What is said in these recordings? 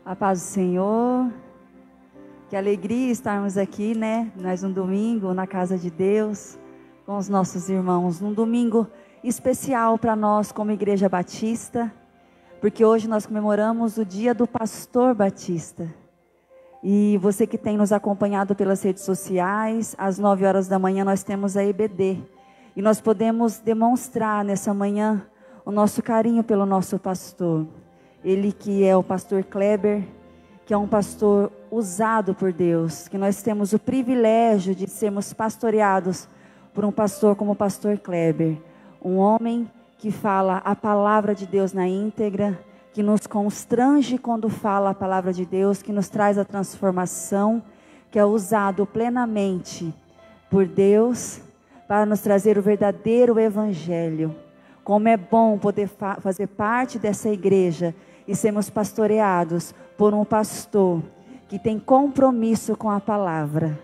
A paz do Senhor, que alegria estarmos aqui, Mais um domingo na casa de Deus, com os nossos irmãos. Um domingo especial para nós como Igreja Batista, porque hoje nós comemoramos o dia do Pastor Batista. E você que tem nos acompanhado pelas redes sociais, às 9 horas da manhã nós temos a EBD. E nós podemos demonstrar nessa manhã o nosso carinho pelo nosso pastor. Ele que é o pastor Kleber, que é um pastor usado por Deus, que nós temos o privilégio de sermos pastoreados por um pastor como o pastor Kleber. Um homem que fala a palavra de Deus na íntegra, que nos constrange quando fala a palavra de Deus, que nos traz a transformação, que é usado plenamente por Deus para nos trazer o verdadeiro evangelho. Como é bom poder fazer parte dessa igreja e sermos pastoreados por um pastor que tem compromisso com a palavra.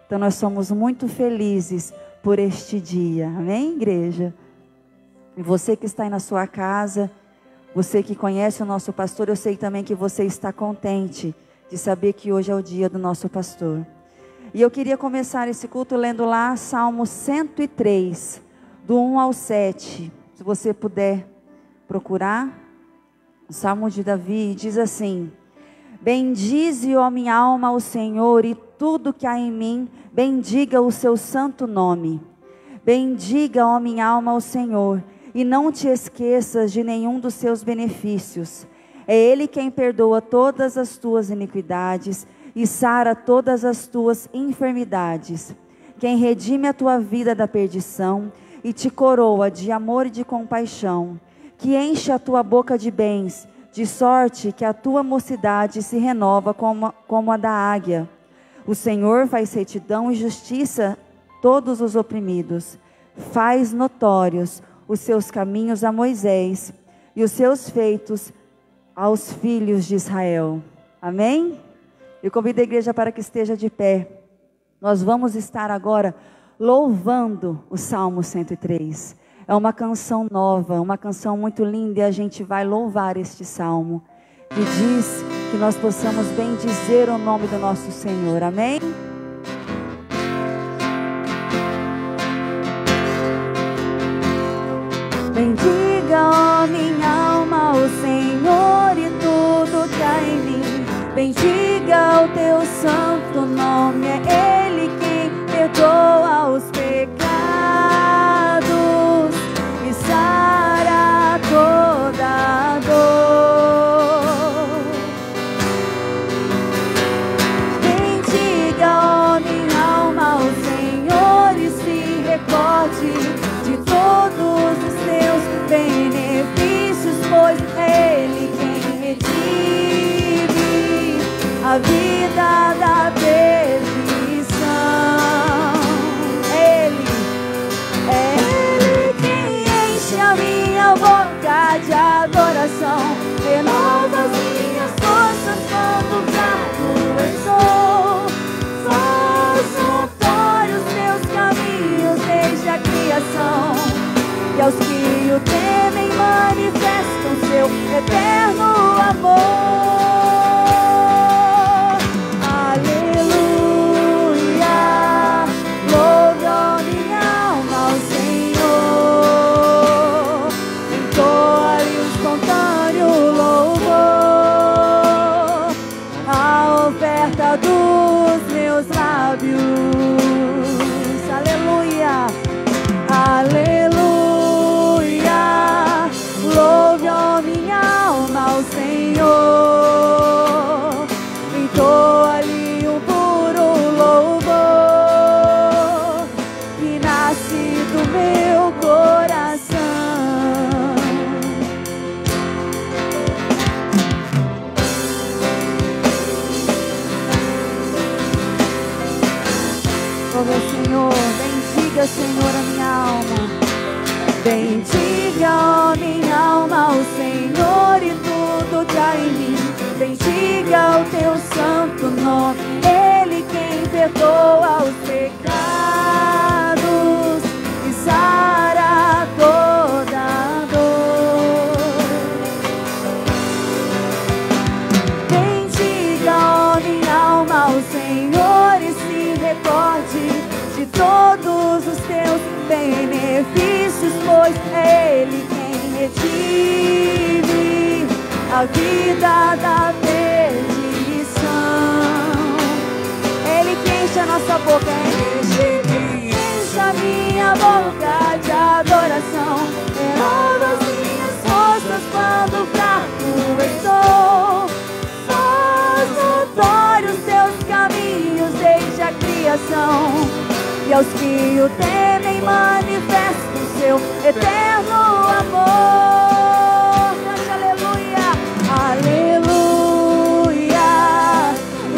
Então nós somos muito felizes por este dia, amém, igreja? E você que está aí na sua casa, você que conhece o nosso pastor, eu sei também que você está contente de saber que hoje é o dia do nosso pastor. E eu queria começar esse culto lendo lá Salmo 103, do 1 ao 7, se você puder procurar. O Salmo de Davi diz assim: bendize, ó minha alma, o Senhor, e tudo que há em mim, bendiga o seu santo nome. Bendiga, ó minha alma, o Senhor, e não te esqueças de nenhum dos seus benefícios. É Ele quem perdoa todas as tuas iniquidades e sara todas as tuas enfermidades. Quem redime a tua vida da perdição e te coroa de amor e de compaixão. Que enche a tua boca de bens, de sorte que a tua mocidade se renova como a da águia. O Senhor faz retidão e justiça a todos os oprimidos. Faz notórios os seus caminhos a Moisés e os seus feitos aos filhos de Israel. Amém? Eu convido a igreja para que esteja de pé. Nós vamos estar agora louvando o Salmo 103. É uma canção nova, uma canção muito linda, e a gente vai louvar este salmo, que diz que nós possamos bendizer o nome do nosso Senhor, amém? Bendiga, ó minha alma, o Senhor, e tudo que há em mim. Bendiga o teu santo nome, é Ele quem perdoa os pecados e sara toda a dor. Bendiga, ó minha alma, o Senhor, e se recorde de todos os seus benefícios, pois é Ele quem redime a vida da perdição. É Ele quem enche a minha boca de adoração, renova as minhas forças quando fraco estou. Faz notórios teus caminhos desde a criação, e aos que o temem manifestam seu eterno amor. Dos meus lábios, aleluia, aleluia. Louve, ó minha alma, o Senhor. Entoa-lhe um puro louvor que nasce do meu coração. Senhor, bendiga, Senhor, a minha alma. Bendiga, ó minha alma, o Senhor, e tudo que há em mim. Bendiga o teu santo nome, Ele quem perdoa os pecados e sara toda a dor. Bendiga, da vida, da perdição. Ele que enche a nossa boca, enche a minha boca de adoração. Renova as minhas forças quando fraco estou. Faz notórios teus caminhos desde a criação. E aos que o temem manifesta o seu eterno amor. Cante aleluia, aleluia.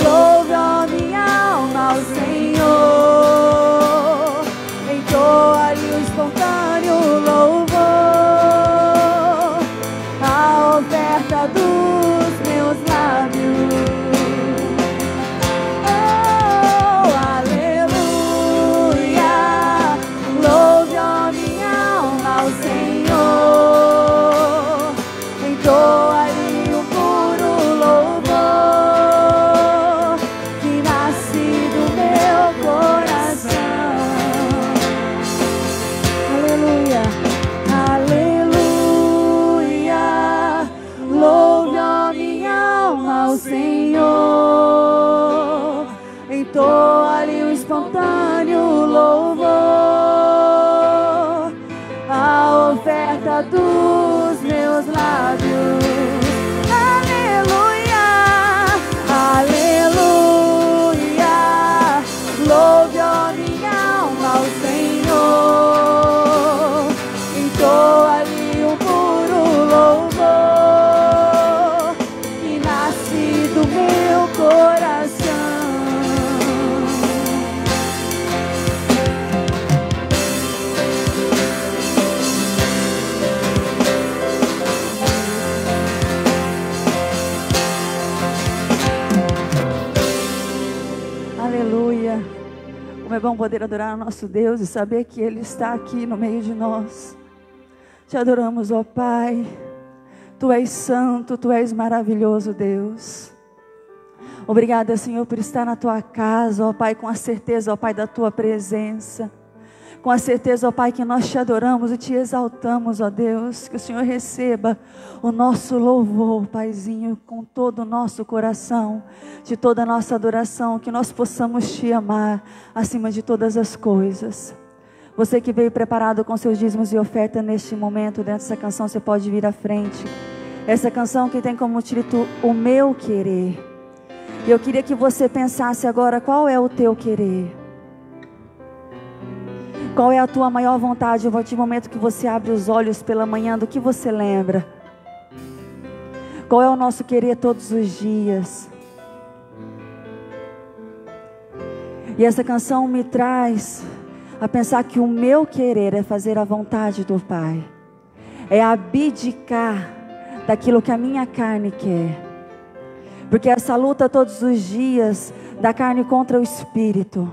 Louve a minha alma ao Senhor. Entoa-lhe o espontâneo louvor, a oferta dos meus lábios. Entoa-lhe o espontâneo louvor, a oferta dos meus lábios. Aleluia, aleluia. Louve a minha alma ao Senhor. Entoa-lhe um puro louvor que nasce do meu coração. Aleluia. Como é bom poder adorar o nosso Deus e saber que Ele está aqui no meio de nós. Te adoramos, ó Pai. Tu és santo, Tu és maravilhoso, Deus. Obrigada, Senhor, por estar na Tua casa, ó Pai, com a certeza, ó Pai, da Tua presença. Com a certeza, ó Pai, que nós Te adoramos e Te exaltamos, ó Deus. Que o Senhor receba o nosso louvor, Paizinho, com todo o nosso coração, de toda a nossa adoração. Que nós possamos Te amar acima de todas as coisas. Você que veio preparado com seus dízimos e oferta neste momento, dentro dessa canção, você pode vir à frente. Essa canção que tem como título O Meu Querer. E eu queria que você pensasse agora, qual é o teu querer? Qual é a tua maior vontade? A partir do momento que você abre os olhos pela manhã, do que você lembra? Qual é o nosso querer todos os dias? E essa canção me traz a pensar que o meu querer é fazer a vontade do Pai. É abdicar daquilo que a minha carne quer. Porque essa luta todos os dias da carne contra o Espírito.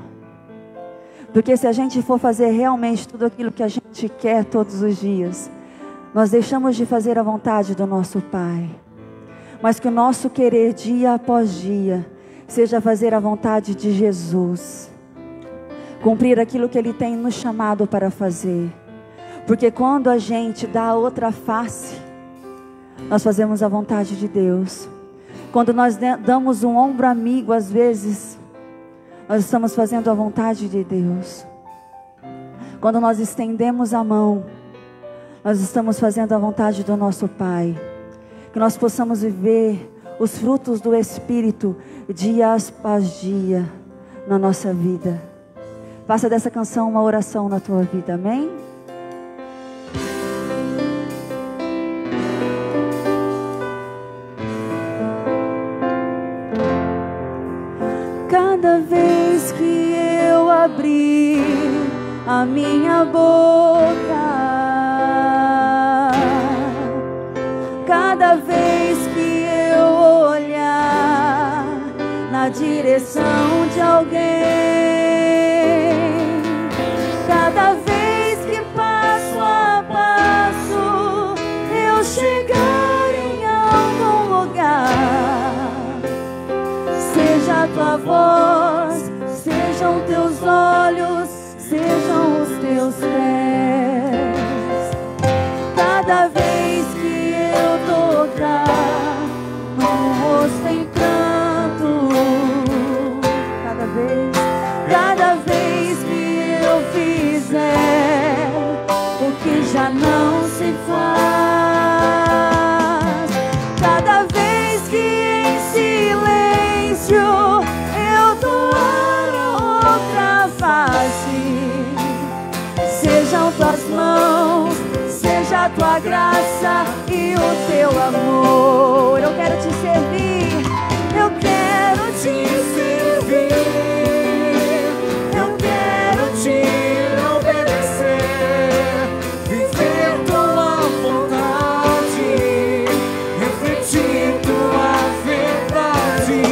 Porque se a gente for fazer realmente tudo aquilo que a gente quer todos os dias, nós deixamos de fazer a vontade do nosso Pai. Mas que o nosso querer dia após dia seja fazer a vontade de Jesus. Cumprir aquilo que Ele tem nos chamado para fazer. Porque quando a gente dá a outra face, nós fazemos a vontade de Deus. Quando nós damos um ombro amigo, às vezes, nós estamos fazendo a vontade de Deus. Quando nós estendemos a mão, nós estamos fazendo a vontade do nosso Pai. Que nós possamos viver os frutos do Espírito dia após dia na nossa vida. Faça dessa canção uma oração na tua vida, amém? Cada vez que eu abrir a minha boca, cada vez que eu olhar na direção de alguém, cada vez que passo a passo eu chegar em algum lugar, seja a tua voz, sejam teus olhos, sejam os teus pés. Cada vez que eu tocar tua graça e o teu amor. Eu quero te servir, eu quero te servir, eu quero te obedecer, viver tua vontade, refletir tua verdade,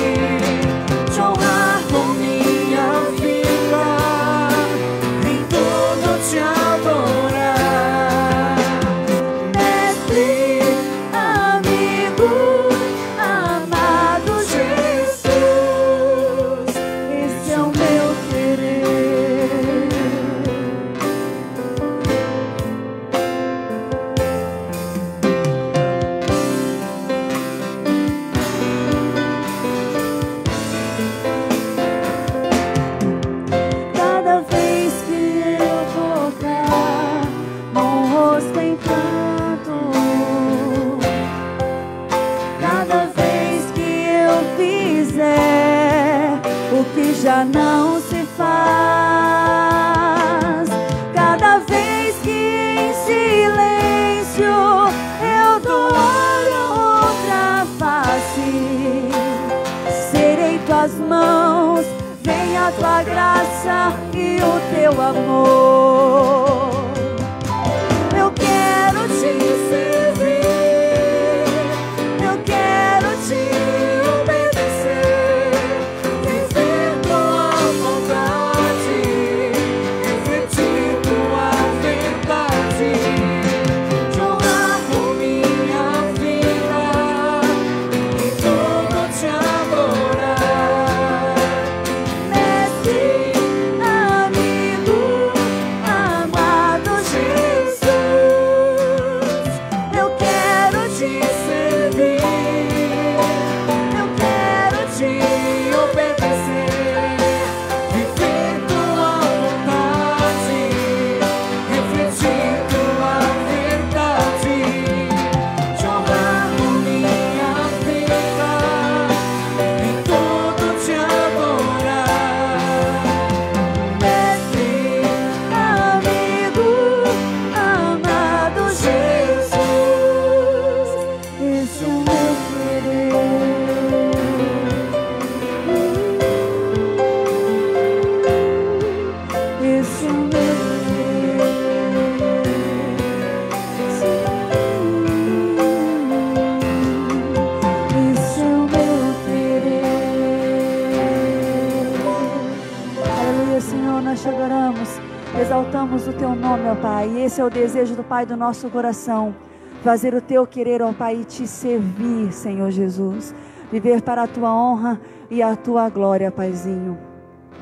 te honrar com minha vida, em tudo te adorar. Mestre, amigo, amado Jesus, esse é o meu querer. Cada vez que eu tocar num rosto em pranto, cada vez que eu fizer o que já não se faz, cada vez que em silêncio eu dou outra face, serei tuas mãos, vem a tua graça e o teu amor. Eu quero te servir, eu quero te obedecer, viver tua vontade, refletir tua verdade, te honrar com minha vida, em tudo te adorar. Mestre, amigo, amado Jesus, eu quero te servir, eu quero te obedecer, viver tua vontade, refletir tua verdade, te honrar com minha vida, em tudo te adorar. Mestre, amigo, amado Jesus, esse é o meu querer. Esse é o meu querer. Esse é o meu querer. Aleluia, Senhor, nós te adoramos, exaltamos o teu nome, ó Pai. E esse é o desejo do Pai do nosso coração, fazer o teu querer, ó Pai, e te servir, Senhor Jesus, viver para a tua honra e a tua glória, Paizinho.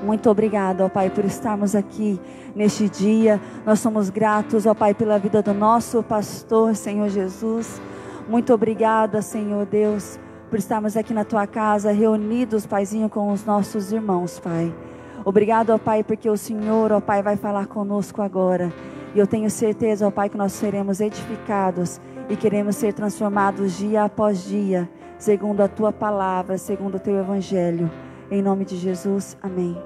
Muito obrigado, ó Pai, por estarmos aqui neste dia. Nós somos gratos, ó Pai, pela vida do nosso pastor, Senhor Jesus. Muito obrigada, Senhor Deus, por estarmos aqui na tua casa, reunidos, Paizinho, com os nossos irmãos, Pai. Obrigado, ó Pai, porque o Senhor, ó Pai, vai falar conosco agora. E eu tenho certeza, ó Pai, que nós seremos edificados e queremos ser transformados dia após dia, segundo a tua palavra, segundo o teu evangelho. Em nome de Jesus, amém.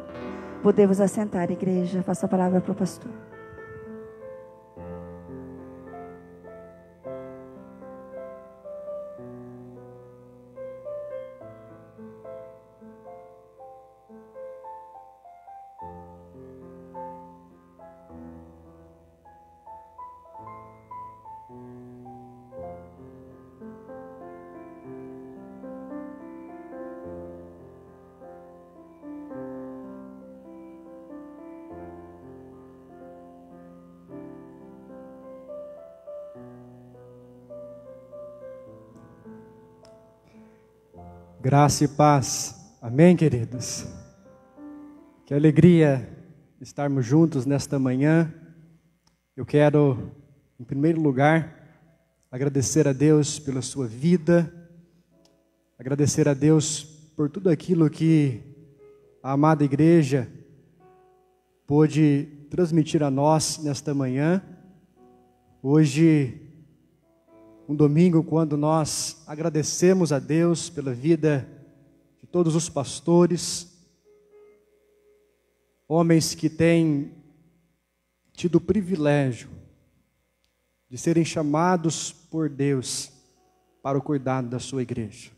Podemos assentar, igreja. Faça a palavra para o pastor. Graça e paz. Amém, queridos? Que alegria estarmos juntos nesta manhã. Eu quero, em primeiro lugar, agradecer a Deus pela sua vida, agradecer a Deus por tudo aquilo que a amada igreja pôde transmitir a nós nesta manhã. Hoje, um domingo, quando nós agradecemos a Deus pela vida de todos os pastores, homens que têm tido o privilégio de serem chamados por Deus para o cuidado da sua igreja.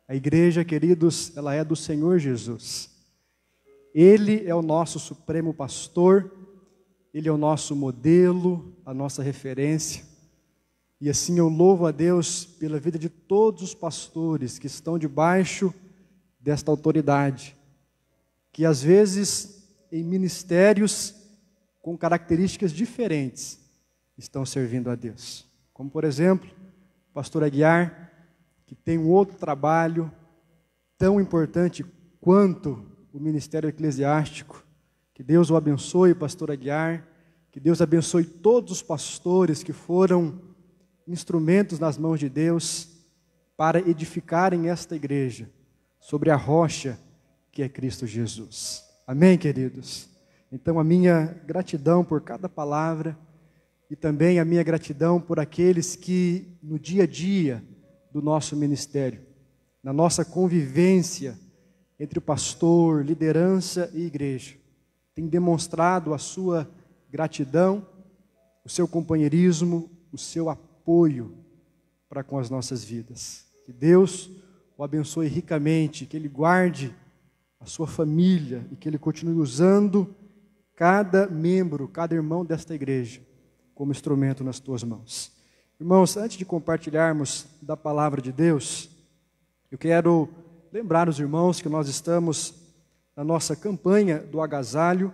A igreja, queridos, ela é do Senhor Jesus. Ele é o nosso supremo pastor, Ele é o nosso modelo, a nossa referência. E assim eu louvo a Deus pela vida de todos os pastores que estão debaixo desta autoridade, que às vezes em ministérios com características diferentes estão servindo a Deus. Como por exemplo, o pastor Aguiar, que tem um outro trabalho tão importante quanto o ministério eclesiástico. Que Deus o abençoe, pastor Aguiar, que Deus abençoe todos os pastores que foram instrumentos nas mãos de Deus para edificarem esta igreja sobre a rocha que é Cristo Jesus. Amém, queridos? Então a minha gratidão por cada palavra e também a minha gratidão por aqueles que no dia a dia do nosso ministério, na nossa convivência entre o pastor, liderança e igreja, tem demonstrado a sua gratidão, o seu companheirismo, o seu apoio para com as nossas vidas. Que Deus o abençoe ricamente, que Ele guarde a sua família e que Ele continue usando cada membro, cada irmão desta igreja como instrumento nas tuas mãos. Irmãos, antes de compartilharmos da palavra de Deus, eu quero lembrar os irmãos que nós estamos na nossa campanha do agasalho.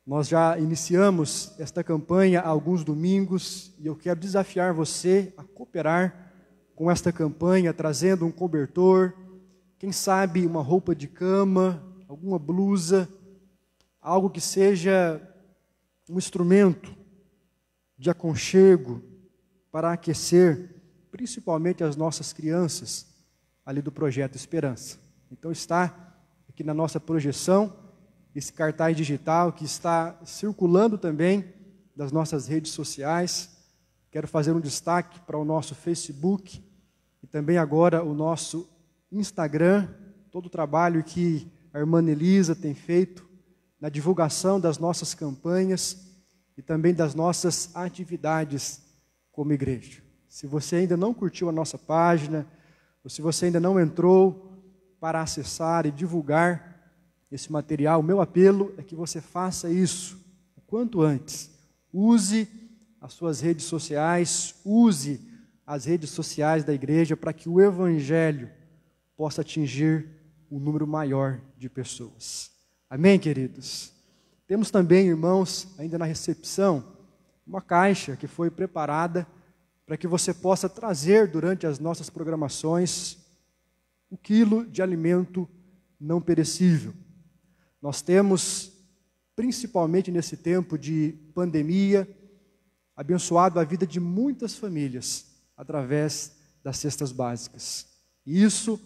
Nós já iniciamos esta campanha há alguns domingos e eu quero desafiar você a cooperar com esta campanha, trazendo um cobertor, quem sabe uma roupa de cama, alguma blusa, algo que seja um instrumento de aconchego para aquecer, principalmente as nossas crianças, ali do Projeto Esperança. Então está aqui na nossa projeção, esse cartaz digital que está circulando também das nossas redes sociais. Quero fazer um destaque para o nosso Facebook e também agora o nosso Instagram, todo o trabalho que a irmã Elisa tem feito na divulgação das nossas campanhas e também das nossas atividades como igreja. Se você ainda não curtiu a nossa página, ou se você ainda não entrou para acessar e divulgar esse material, o meu apelo é que você faça isso o quanto antes. Use as suas redes sociais, use as redes sociais da igreja para que o evangelho possa atingir um número maior de pessoas. Amém, queridos? Temos também, irmãos, ainda na recepção, uma caixa que foi preparada para que você possa trazer durante as nossas programações um quilo de alimento não perecível. Nós temos, principalmente nesse tempo de pandemia, abençoado a vida de muitas famílias através das cestas básicas. E isso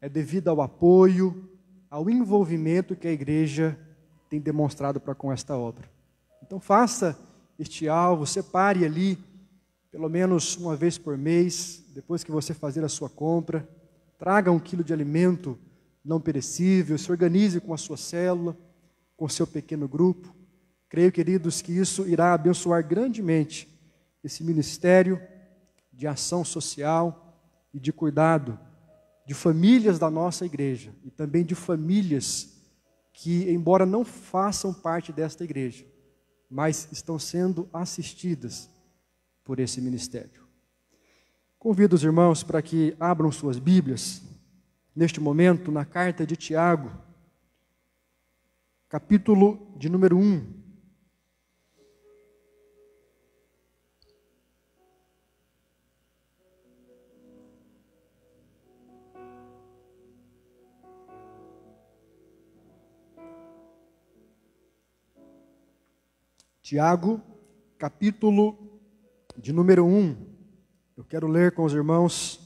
é devido ao apoio, ao envolvimento que a igreja tem demonstrado para com esta obra. Então faça este alvo, separe ali, pelo menos uma vez por mês, depois que você fazer a sua compra, traga um quilo de alimento não perecível, se organize com a sua célula, com o seu pequeno grupo. Creio, queridos, que isso irá abençoar grandemente esse ministério de ação social e de cuidado de famílias da nossa igreja e também de famílias que, embora não façam parte desta igreja, mas estão sendo assistidas por esse ministério. Convido os irmãos para que abram suas Bíblias, neste momento, na carta de Tiago, capítulo de número 1. Tiago, capítulo de número 1. Eu quero ler com os irmãos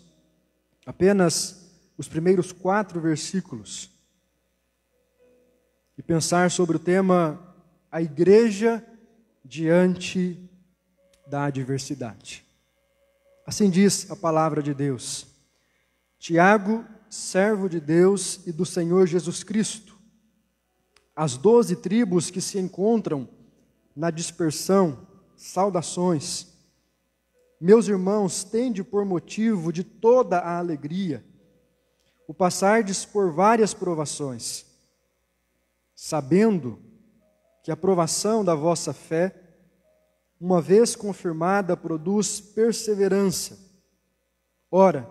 apenas os primeiros 4 versículos e pensar sobre o tema a igreja diante da adversidade. Assim diz a palavra de Deus. Tiago, servo de Deus e do Senhor Jesus Cristo, as 12 tribos que se encontram na dispersão, saudações. Meus irmãos, tende por motivo de toda a alegria o passardes por várias provações, sabendo que a provação da vossa fé, uma vez confirmada, produz perseverança. Ora,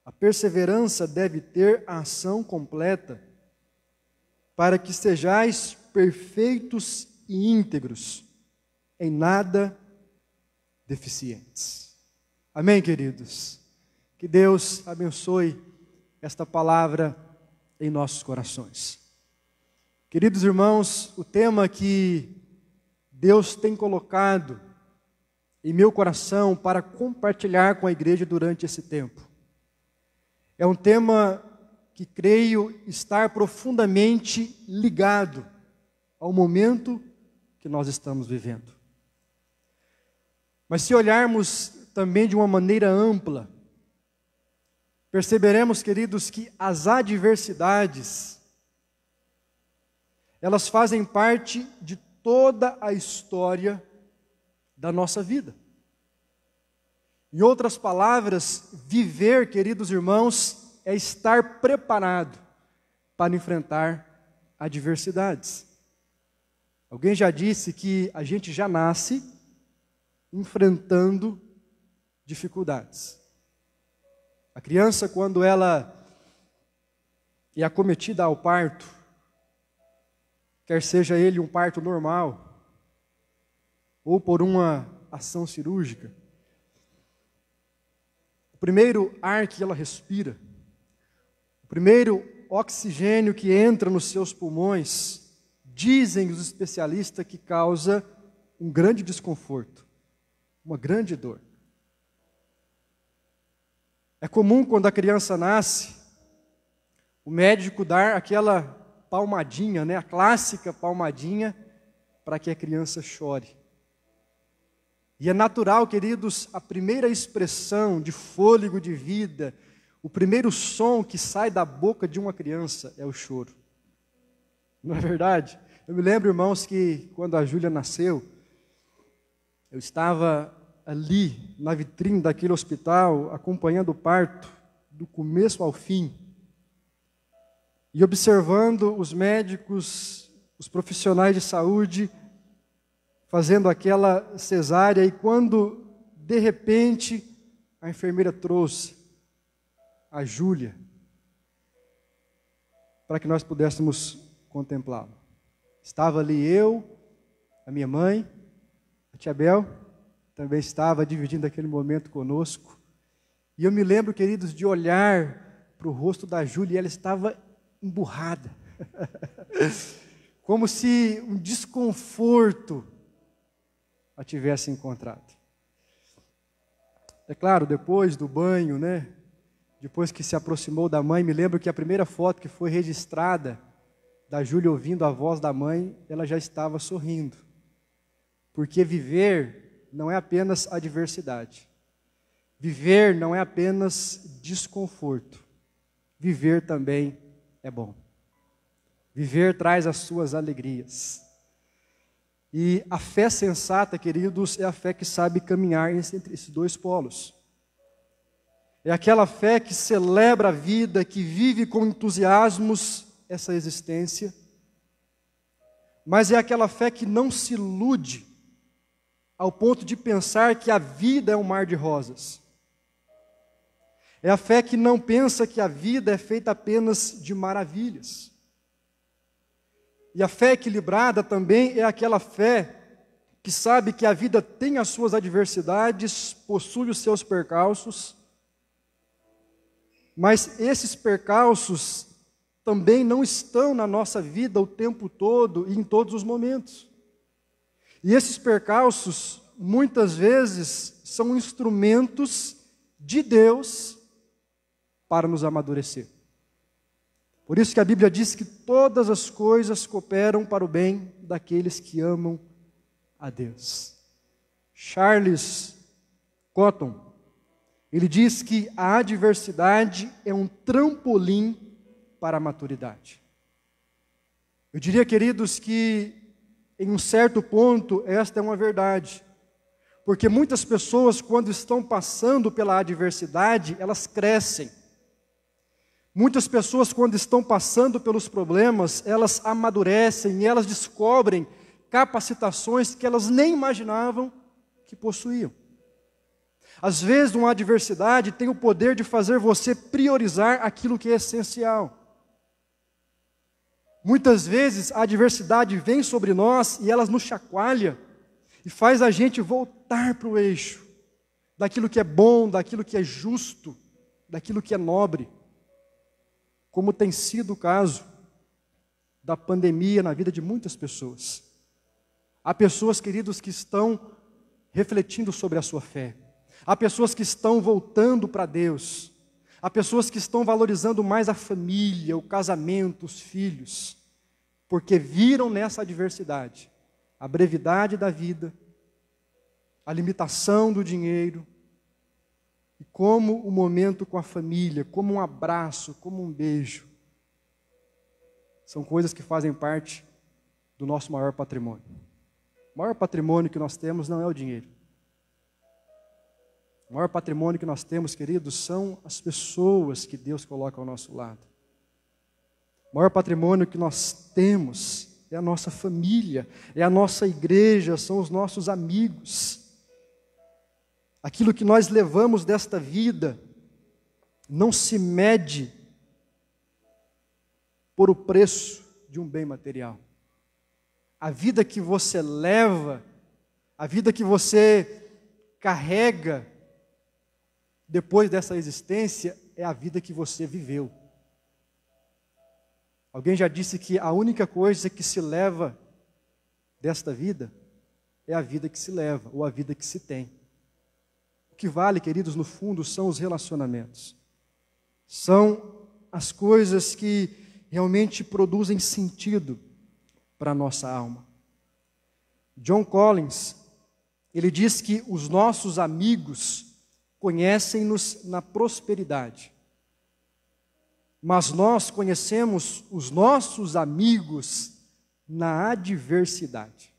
a perseverança deve ter a ação completa, para que sejais perfeitos e íntegros, em nada deficientes. Amém, queridos? Que Deus abençoe esta palavra em nossos corações. Queridos irmãos, o tema que Deus tem colocado em meu coração para compartilhar com a igreja durante esse tempo é um tema que creio estar profundamente ligado ao momento que nós estamos vivendo. Mas se olharmos também de uma maneira ampla, perceberemos, queridos, que as adversidades, elas fazem parte de toda a história da nossa vida. Em outras palavras, viver, queridos irmãos, é estar preparado para enfrentar adversidades. Alguém já disse que a gente já nasce enfrentando dificuldades. A criança, quando ela é acometida ao parto, quer seja ele um parto normal ou por uma ação cirúrgica, o primeiro ar que ela respira, o primeiro oxigênio que entra nos seus pulmões, dizem os especialistas que causa um grande desconforto, uma grande dor. É comum quando a criança nasce, o médico dar aquela palmadinha, a clássica palmadinha, para que a criança chore. E é natural, queridos, a primeira expressão de fôlego de vida, o primeiro som que sai da boca de uma criança é o choro. Não é verdade? Eu me lembro, irmãos, que quando a Júlia nasceu, eu estava ali na vitrine daquele hospital, acompanhando o parto, do começo ao fim, e observando os médicos, os profissionais de saúde, fazendo aquela cesárea, e quando, de repente, a enfermeira trouxe a Júlia, para que nós pudéssemos contemplá-la. Estava ali eu, a minha mãe, a tia Bel, também estava dividindo aquele momento conosco. E eu me lembro, queridos, de olhar para o rosto da Júlia e ela estava emburrada. Como se um desconforto a tivesse encontrado. É claro, depois do banho, depois que se aproximou da mãe, me lembro que a primeira foto que foi registrada da Júlia ouvindo a voz da mãe, ela já estava sorrindo. Porque viver não é apenas adversidade. Viver não é apenas desconforto. Viver também é bom. Viver traz as suas alegrias. E a fé sensata, queridos, é a fé que sabe caminhar entre esses dois polos. É aquela fé que celebra a vida, que vive com entusiasmos essa existência. Mas é aquela fé que não se ilude ao ponto de pensar que a vida é um mar de rosas. É a fé que não pensa que a vida é feita apenas de maravilhas. E a fé equilibrada também é aquela fé que sabe que a vida tem as suas adversidades, possui os seus percalços, mas esses percalços também não estão na nossa vida o tempo todo e em todos os momentos. E esses percalços, muitas vezes, são instrumentos de Deus para nos amadurecer. Por isso que a Bíblia diz que todas as coisas cooperam para o bem daqueles que amam a Deus. Charles Cotton, ele diz que a adversidade é um trampolim para a maturidade. Eu diria, queridos, que em um certo ponto esta é uma verdade. Porque muitas pessoas, quando estão passando pela adversidade, elas crescem. Muitas pessoas, quando estão passando pelos problemas, elas amadurecem e elas descobrem capacitações que elas nem imaginavam que possuíam. Às vezes, uma adversidade tem o poder de fazer você priorizar aquilo que é essencial. Muitas vezes, a adversidade vem sobre nós e ela nos chacoalha e faz a gente voltar para o eixo daquilo que é bom, daquilo que é justo, daquilo que é nobre. Como tem sido o caso da pandemia na vida de muitas pessoas. Há pessoas, queridos, que estão refletindo sobre a sua fé. Há pessoas que estão voltando para Deus. Há pessoas que estão valorizando mais a família, o casamento, os filhos, porque viram nessa adversidade a brevidade da vida, a limitação do dinheiro, e como o momento com a família, como um abraço, como um beijo, são coisas que fazem parte do nosso maior patrimônio. O maior patrimônio que nós temos não é o dinheiro. O maior patrimônio que nós temos, queridos, são as pessoas que Deus coloca ao nosso lado. O maior patrimônio que nós temos é a nossa família, é a nossa igreja, são os nossos amigos. Aquilo que nós levamos desta vida não se mede por o preço de um bem material. A vida que você leva, a vida que você carrega depois dessa existência é a vida que você viveu. Alguém já disse que a única coisa que se leva desta vida é a vida que se leva, ou a vida que se tem. O que vale, queridos, no fundo, são os relacionamentos. São as coisas que realmente produzem sentido para a nossa alma. John Collins, ele diz que os nossos amigos conhecem-nos na prosperidade, mas nós conhecemos os nossos amigos na adversidade.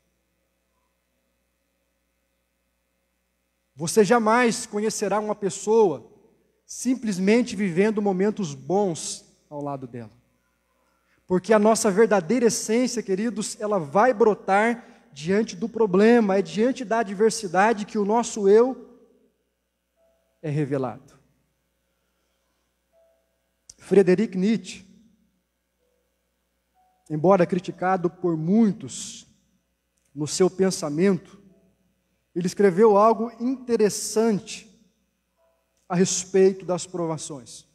Você jamais conhecerá uma pessoa simplesmente vivendo momentos bons ao lado dela. Porque a nossa verdadeira essência, queridos, ela vai brotar diante do problema, é diante da adversidade que o nosso eu é revelado. Friedrich Nietzsche, embora criticado por muitos no seu pensamento, ele escreveu algo interessante a respeito das provações.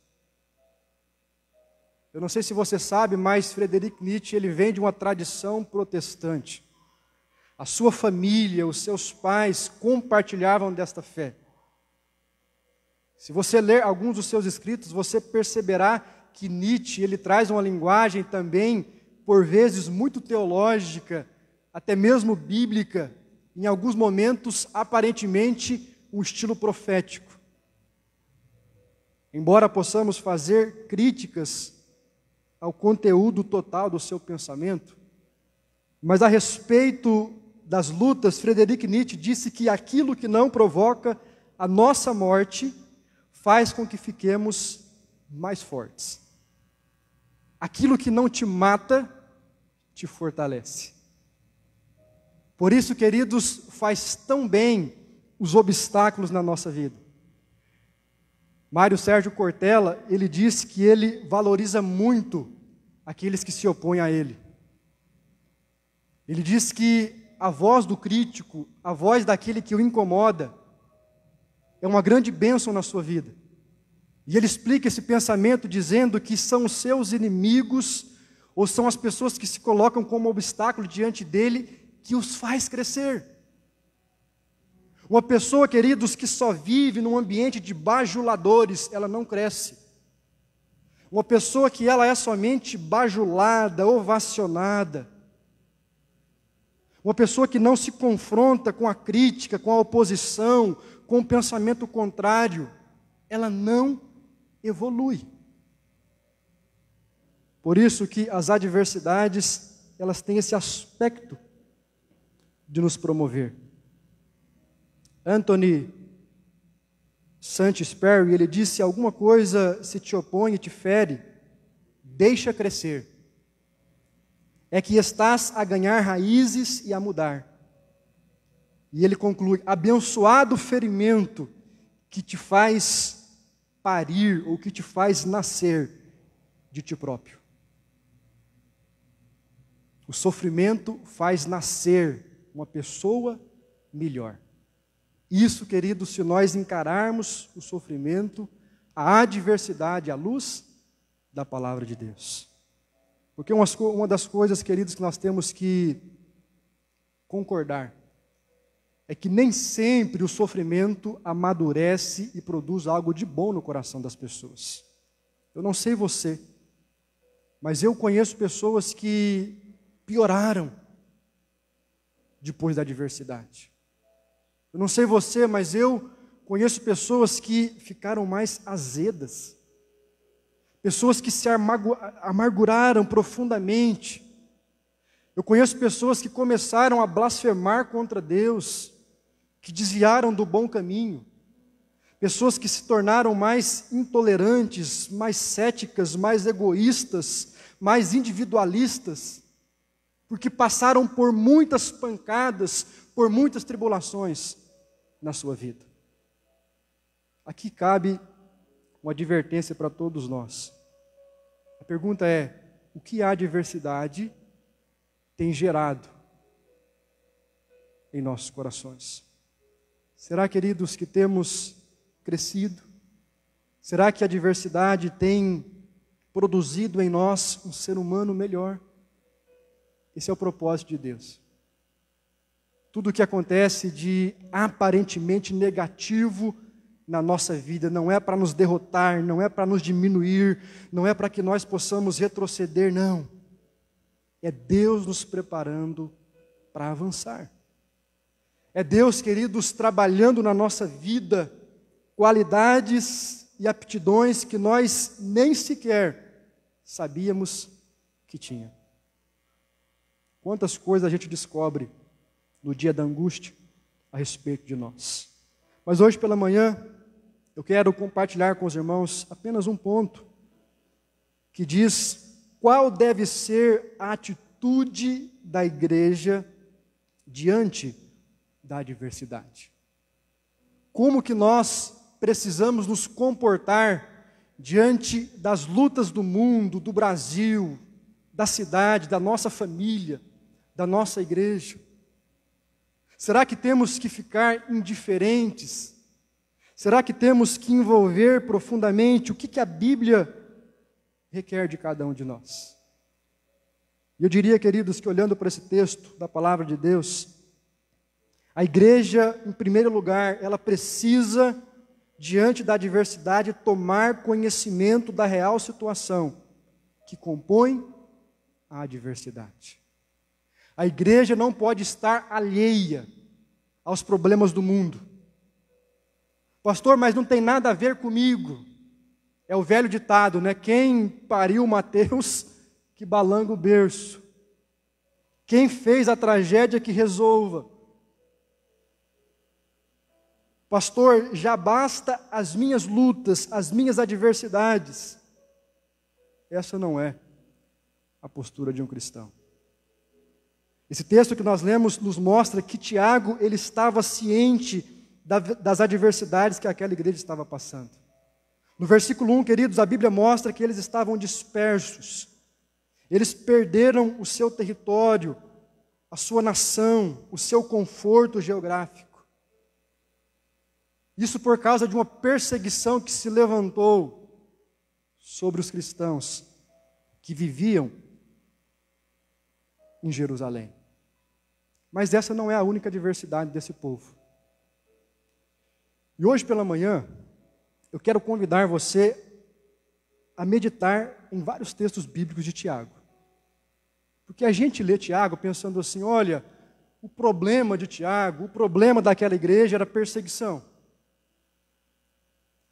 Eu não sei se você sabe, mas Friedrich Nietzsche, ele vem de uma tradição protestante. A sua família, os seus pais compartilhavam desta fé. Se você ler alguns dos seus escritos, você perceberá que Nietzsche, ele traz uma linguagem também, por vezes, muito teológica, até mesmo bíblica, em alguns momentos, aparentemente, um estilo profético. Embora possamos fazer críticas ao conteúdo total do seu pensamento, mas a respeito das lutas, Friedrich Nietzsche disse que aquilo que não provoca a nossa morte faz com que fiquemos mais fortes. Aquilo que não te mata, te fortalece. Por isso, queridos, faz tão bem os obstáculos na nossa vida. Mário Sérgio Cortella, ele disse que ele valoriza muito aqueles que se opõem a ele. Ele diz que a voz do crítico, a voz daquele que o incomoda, é uma grande bênção na sua vida. E ele explica esse pensamento dizendo que são os seus inimigos, ou são as pessoas que se colocam como obstáculo diante dele, que os faz crescer. Uma pessoa, queridos, que só vive num ambiente de bajuladores, ela não cresce. Uma pessoa que ela é somente bajulada, ovacionada, uma pessoa que não se confronta com a crítica, com a oposição, com o pensamento contrário, ela não evolui. Por isso que as adversidades, elas têm esse aspecto de nos promover. Anthony Saint-Exupéry, ele disse: alguma coisa se te opõe e te fere, deixa crescer. É que estás a ganhar raízes e a mudar. E ele conclui: abençoado ferimento que te faz parir ou que te faz nascer de ti próprio. O sofrimento faz nascer uma pessoa melhor. Isso, queridos, se nós encararmos o sofrimento, a adversidade à luz da palavra de Deus. Porque uma das coisas, queridos, que nós temos que concordar é que nem sempre o sofrimento amadurece e produz algo de bom no coração das pessoas. Eu não sei você, mas eu conheço pessoas que pioraram depois da adversidade. Eu não sei você, mas eu conheço pessoas que ficaram mais azedas. Pessoas que se amarguraram profundamente. Eu conheço pessoas que começaram a blasfemar contra Deus, que desviaram do bom caminho. Pessoas que se tornaram mais intolerantes, mais céticas, mais egoístas, mais individualistas, porque passaram por muitas pancadas, por muitas tribulações na sua vida. Aqui cabe uma advertência para todos nós. A pergunta é: o que a adversidade tem gerado em nossos corações? Será, queridos, que temos crescido? Será que a adversidade tem produzido em nós um ser humano melhor? Esse é o propósito de Deus. Tudo o que acontece de aparentemente negativo na nossa vida não é para nos derrotar, não é para nos diminuir, não é para que nós possamos retroceder, não. É Deus nos preparando para avançar. É Deus, queridos, trabalhando na nossa vida qualidades e aptidões que nós nem sequer sabíamos que tinha. Quantas coisas a gente descobre no dia da angústia a respeito de nós. Mas hoje pela manhã eu quero compartilhar com os irmãos apenas um ponto que diz qual deve ser a atitude da igreja diante da adversidade. Como que nós precisamos nos comportar diante das lutas do mundo, do Brasil, da cidade, da nossa família, da nossa igreja. Será que temos que ficar indiferentes? Será que temos que envolver profundamente o que a Bíblia requer de cada um de nós? E eu diria, queridos, que olhando para esse texto da palavra de Deus, a igreja, em primeiro lugar, ela precisa, diante da adversidade, tomar conhecimento da real situação que compõe a adversidade. A igreja não pode estar alheia aos problemas do mundo. Pastor, mas não tem nada a ver comigo. É o velho ditado, né? Quem pariu Mateus, que balanga o berço. Quem fez a tragédia, que resolva. Pastor, já basta as minhas lutas, as minhas adversidades. Essa não é a postura de um cristão. Esse texto que nós lemos nos mostra que Tiago, ele estava ciente das adversidades que aquela igreja estava passando. No versículo 1, queridos, a Bíblia mostra que eles estavam dispersos. Eles perderam o seu território, a sua nação, o seu conforto geográfico. Isso por causa de uma perseguição que se levantou sobre os cristãos que viviam em Jerusalém. Mas essa não é a única adversidade desse povo. E hoje pela manhã, eu quero convidar você a meditar em vários textos bíblicos de Tiago. Porque a gente lê Tiago pensando assim, olha, o problema de Tiago, o problema daquela igreja era perseguição.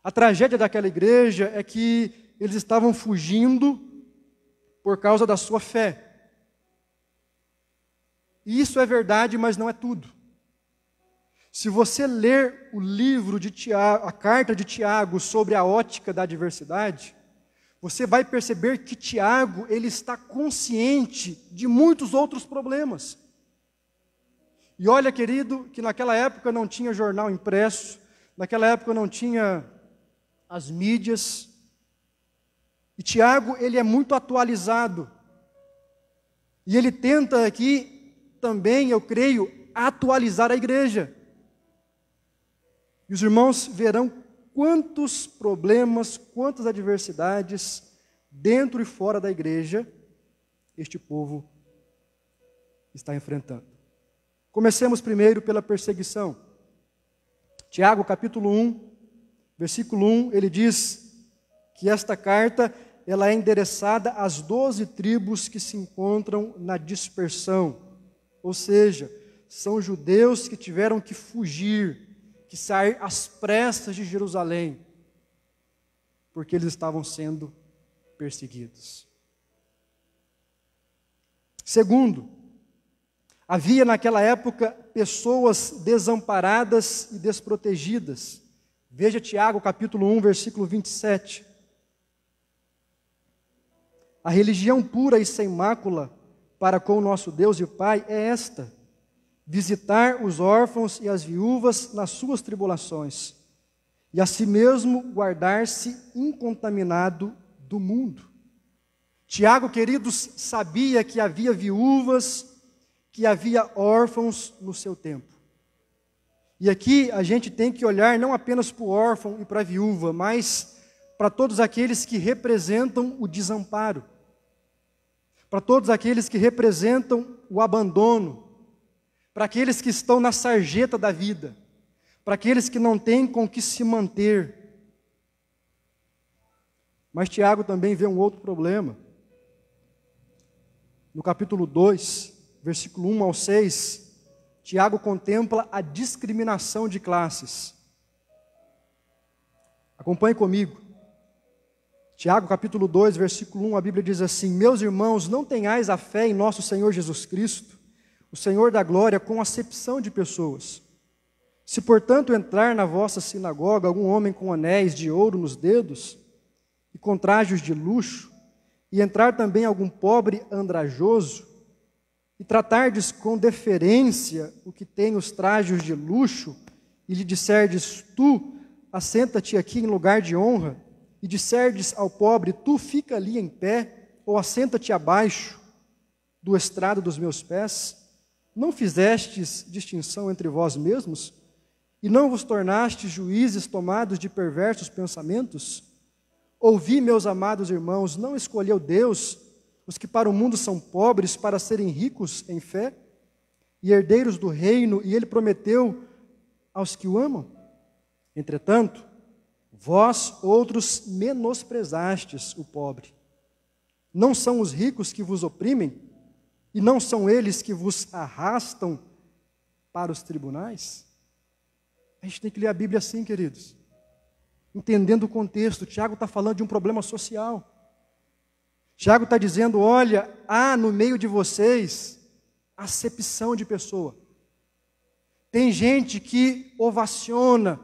A tragédia daquela igreja é que eles estavam fugindo por causa da sua fé. E isso é verdade, mas não é tudo. Se você ler o livro de Tiago, a carta de Tiago sobre a ótica da adversidade, você vai perceber que Tiago, ele está consciente de muitos outros problemas. E olha, querido, que naquela época não tinha jornal impresso, naquela época não tinha as mídias. E Tiago, ele é muito atualizado. E ele tenta aqui também, eu creio, atualizar a igreja. E os irmãos verão quantos problemas, quantas adversidades, dentro e fora da igreja, este povo está enfrentando. Comecemos primeiro pela perseguição. Tiago, capítulo 1, versículo 1, ele diz que esta carta, ela é endereçada às 12 tribos que se encontram na dispersão. Ou seja, são judeus que tiveram que fugir, que sair às pressas de Jerusalém, porque eles estavam sendo perseguidos. Segundo, havia naquela época pessoas desamparadas e desprotegidas. Veja Tiago capítulo 1, versículo 27. A religião pura e sem mácula para com o nosso Deus e Pai é esta: visitar os órfãos e as viúvas nas suas tribulações, e a si mesmo guardar-se incontaminado do mundo. Tiago, queridos, sabia que havia viúvas, que havia órfãos no seu tempo. E aqui a gente tem que olhar não apenas para o órfão e para a viúva, mas para todos aqueles que representam o desamparo, para todos aqueles que representam o abandono, para aqueles que estão na sarjeta da vida, para aqueles que não têm com que se manter. Mas Tiago também vê um outro problema. No capítulo 2, versículo 1 ao 6, Tiago contempla a discriminação de classes. Acompanhe comigo. Tiago, capítulo 2, versículo 1, a Bíblia diz assim: meus irmãos, não tenhais a fé em nosso Senhor Jesus Cristo, o Senhor da glória, com acepção de pessoas. Se, portanto, entrar na vossa sinagoga algum homem com anéis de ouro nos dedos e com trajos de luxo, e entrar também algum pobre andrajoso, e tratardes com deferência o que tem os trajos de luxo, e lhe disserdes: tu, assenta-te aqui em lugar de honra, e disserdes ao pobre: tu, fica ali em pé, ou assenta-te abaixo do estrado dos meus pés, não fizestes distinção entre vós mesmos? E não vos tornastes juízes tomados de perversos pensamentos? Ouvi, meus amados irmãos, não escolheu Deus os que para o mundo são pobres, para serem ricos em fé e herdeiros do reino, e ele prometeu aos que o amam? Entretanto, vós outros menosprezastes o pobre. Não são os ricos que vos oprimem? E não são eles que vos arrastam para os tribunais? A gente tem que ler a Bíblia assim, queridos, entendendo o contexto. Tiago está falando de um problema social. Tiago está dizendo: olha, há no meio de vocês acepção de pessoa. Tem gente que ovaciona,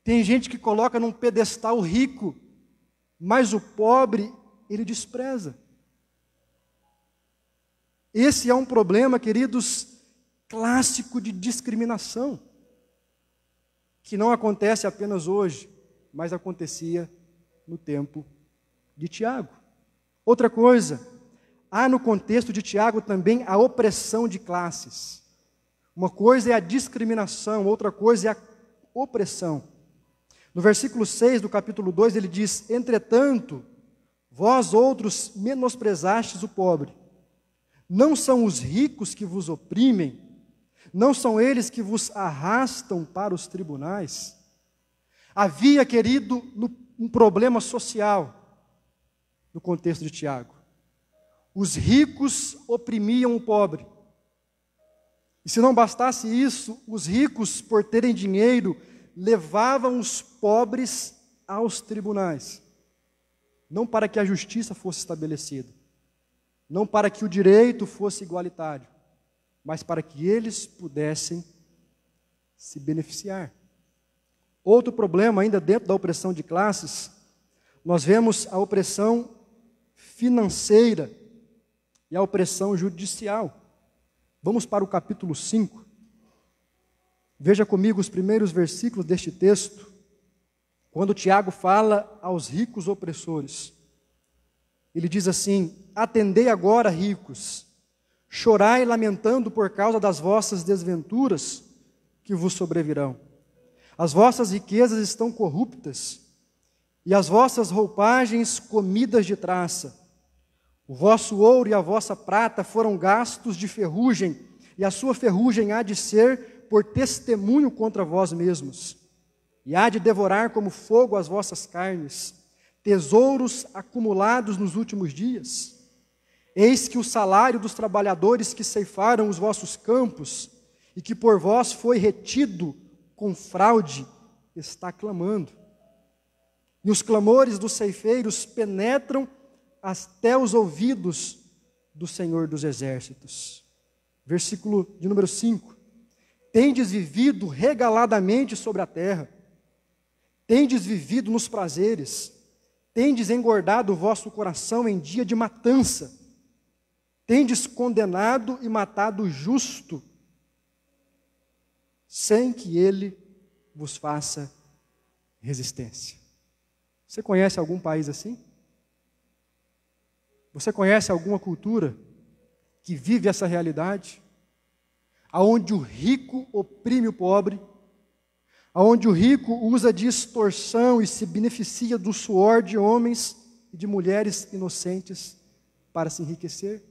tem gente que coloca num pedestal o rico, mas o pobre ele despreza. Esse é um problema, queridos, clássico de discriminação, que não acontece apenas hoje, mas acontecia no tempo de Tiago. Outra coisa, há no contexto de Tiago também a opressão de classes. Uma coisa é a discriminação, outra coisa é a opressão. No versículo 6 do capítulo 2 ele diz: entretanto, vós outros menosprezastes o pobre. Não são os ricos que vos oprimem, não são eles que vos arrastam para os tribunais. Havia, querido, um problema social no contexto de Tiago. Os ricos oprimiam o pobre. E se não bastasse isso, os ricos, por terem dinheiro, levavam os pobres aos tribunais. Não para que a justiça fosse estabelecida, não para que o direito fosse igualitário, mas para que eles pudessem se beneficiar. Outro problema, ainda dentro da opressão de classes, nós vemos a opressão financeira e a opressão judicial. Vamos para o capítulo 5. Veja comigo os primeiros versículos deste texto, quando Tiago fala aos ricos opressores. Ele diz assim: atendei agora, ricos, chorai lamentando por causa das vossas desventuras que vos sobrevirão. As vossas riquezas estão corruptas, e as vossas roupagens comidas de traça. O vosso ouro e a vossa prata foram gastos de ferrugem, e a sua ferrugem há de ser por testemunho contra vós mesmos, e há de devorar como fogo as vossas carnes, tesouros acumulados nos últimos dias. Eis que o salário dos trabalhadores que ceifaram os vossos campos, e que por vós foi retido com fraude, está clamando. E os clamores dos ceifeiros penetram até os ouvidos do Senhor dos Exércitos. Versículo de número 5. Tendes vivido regaladamente sobre a terra, tendes vivido nos prazeres, tendes engordado o vosso coração em dia de matança, tendes condenado e matado o justo, sem que ele vos faça resistência. Você conhece algum país assim? Você conhece alguma cultura que vive essa realidade? Aonde o rico oprime o pobre, aonde o rico usa de extorsão e se beneficia do suor de homens e de mulheres inocentes para se enriquecer?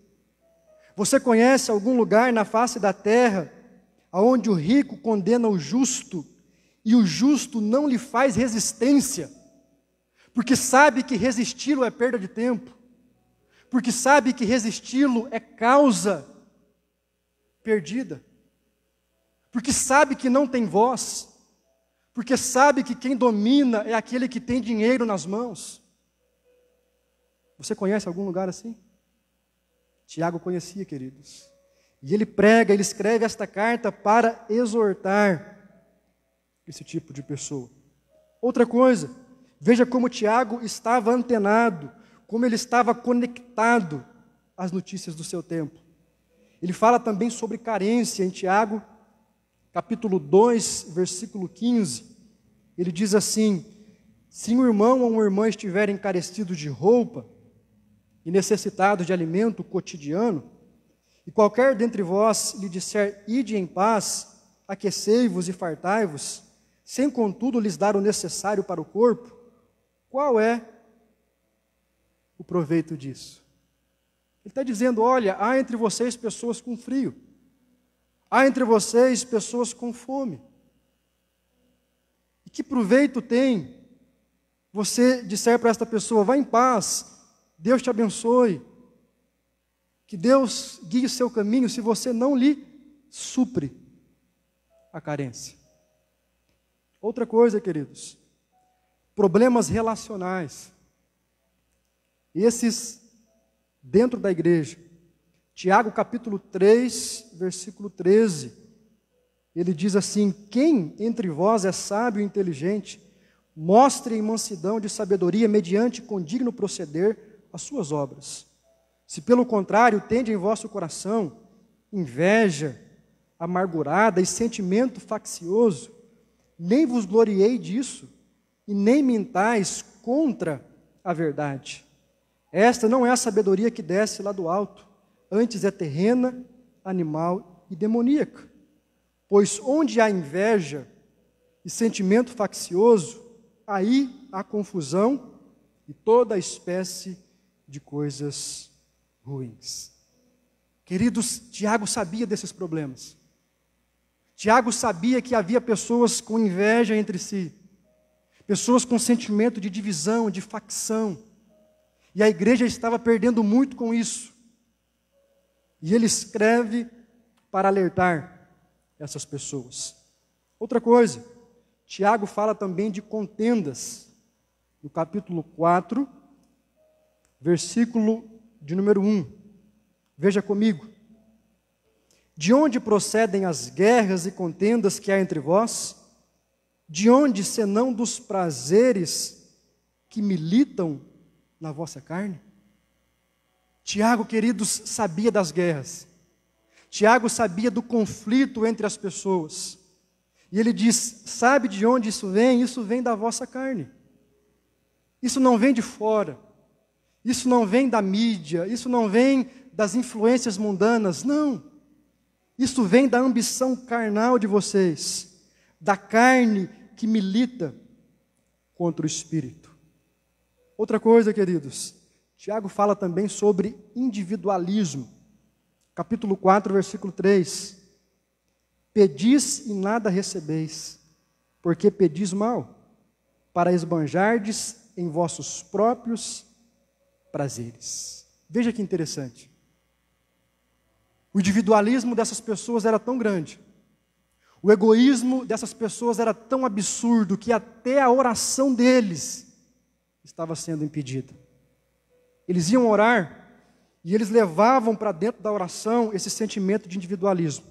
Você conhece algum lugar na face da terra aonde o rico condena o justo e o justo não lhe faz resistência, porque sabe que resisti-lo é perda de tempo, porque sabe que resisti-lo é causa perdida, porque sabe que não tem voz, porque sabe que quem domina é aquele que tem dinheiro nas mãos? Você conhece algum lugar assim? Tiago conhecia, queridos. E ele prega, ele escreve esta carta para exortar esse tipo de pessoa. Outra coisa, veja como Tiago estava antenado, como ele estava conectado às notícias do seu tempo. Ele fala também sobre carência em Tiago, capítulo 2, versículo 15. Ele diz assim: se um irmão ou uma irmã estiverem carecidos de roupa e necessitados de alimento cotidiano, e qualquer dentre vós lhe disser, ide em paz, aquecei-vos e fartai-vos, sem contudo lhes dar o necessário para o corpo, qual é o proveito disso? Ele está dizendo, olha, há entre vocês pessoas com frio, há entre vocês pessoas com fome. E que proveito tem você disser para esta pessoa, vá em paz, Deus te abençoe, que Deus guie o seu caminho, se você não lhe supre a carência? Outra coisa, queridos, problemas relacionais. Esses dentro da igreja. Tiago capítulo 3, versículo 13. Ele diz assim: quem entre vós é sábio e inteligente, mostre em mansidão de sabedoria, mediante condigno proceder, as suas obras. Se pelo contrário tende em vosso coração inveja amargurada e sentimento faccioso, nem vos gloriei disso, e nem mintais contra a verdade. Esta não é a sabedoria que desce lá do alto, antes é terrena, animal e demoníaca. Pois onde há inveja e sentimento faccioso, aí há confusão e toda espécie de coisas ruins. Queridos, Tiago sabia desses problemas. Tiago sabia que havia pessoas com inveja entre si, pessoas com sentimento de divisão, de facção, e a igreja estava perdendo muito com isso. E ele escreve para alertar essas pessoas. Outra coisa, Tiago fala também de contendas, no capítulo 4, versículo de número 1. Veja comigo. De onde procedem as guerras e contendas que há entre vós? De onde, senão dos prazeres que militam na vossa carne? Tiago, queridos, sabia das guerras. Tiago sabia do conflito entre as pessoas. E ele diz, sabe de onde isso vem? Isso vem da vossa carne. Isso não vem de fora. Isso não vem da mídia. Isso não vem das influências mundanas. Não. Isso vem da ambição carnal de vocês. Da carne que milita contra o Espírito. Outra coisa, queridos. Tiago fala também sobre individualismo. Capítulo 4, versículo 3. Pedis e nada recebeis, porque pedis mal, para esbanjardes em vossos próprios prazeres. Veja que interessante. O individualismo dessas pessoas era tão grande, o egoísmo dessas pessoas era tão absurdo, que até a oração deles estava sendo impedida. Eles iam orar, e eles levavam para dentro da oração esse sentimento de individualismo.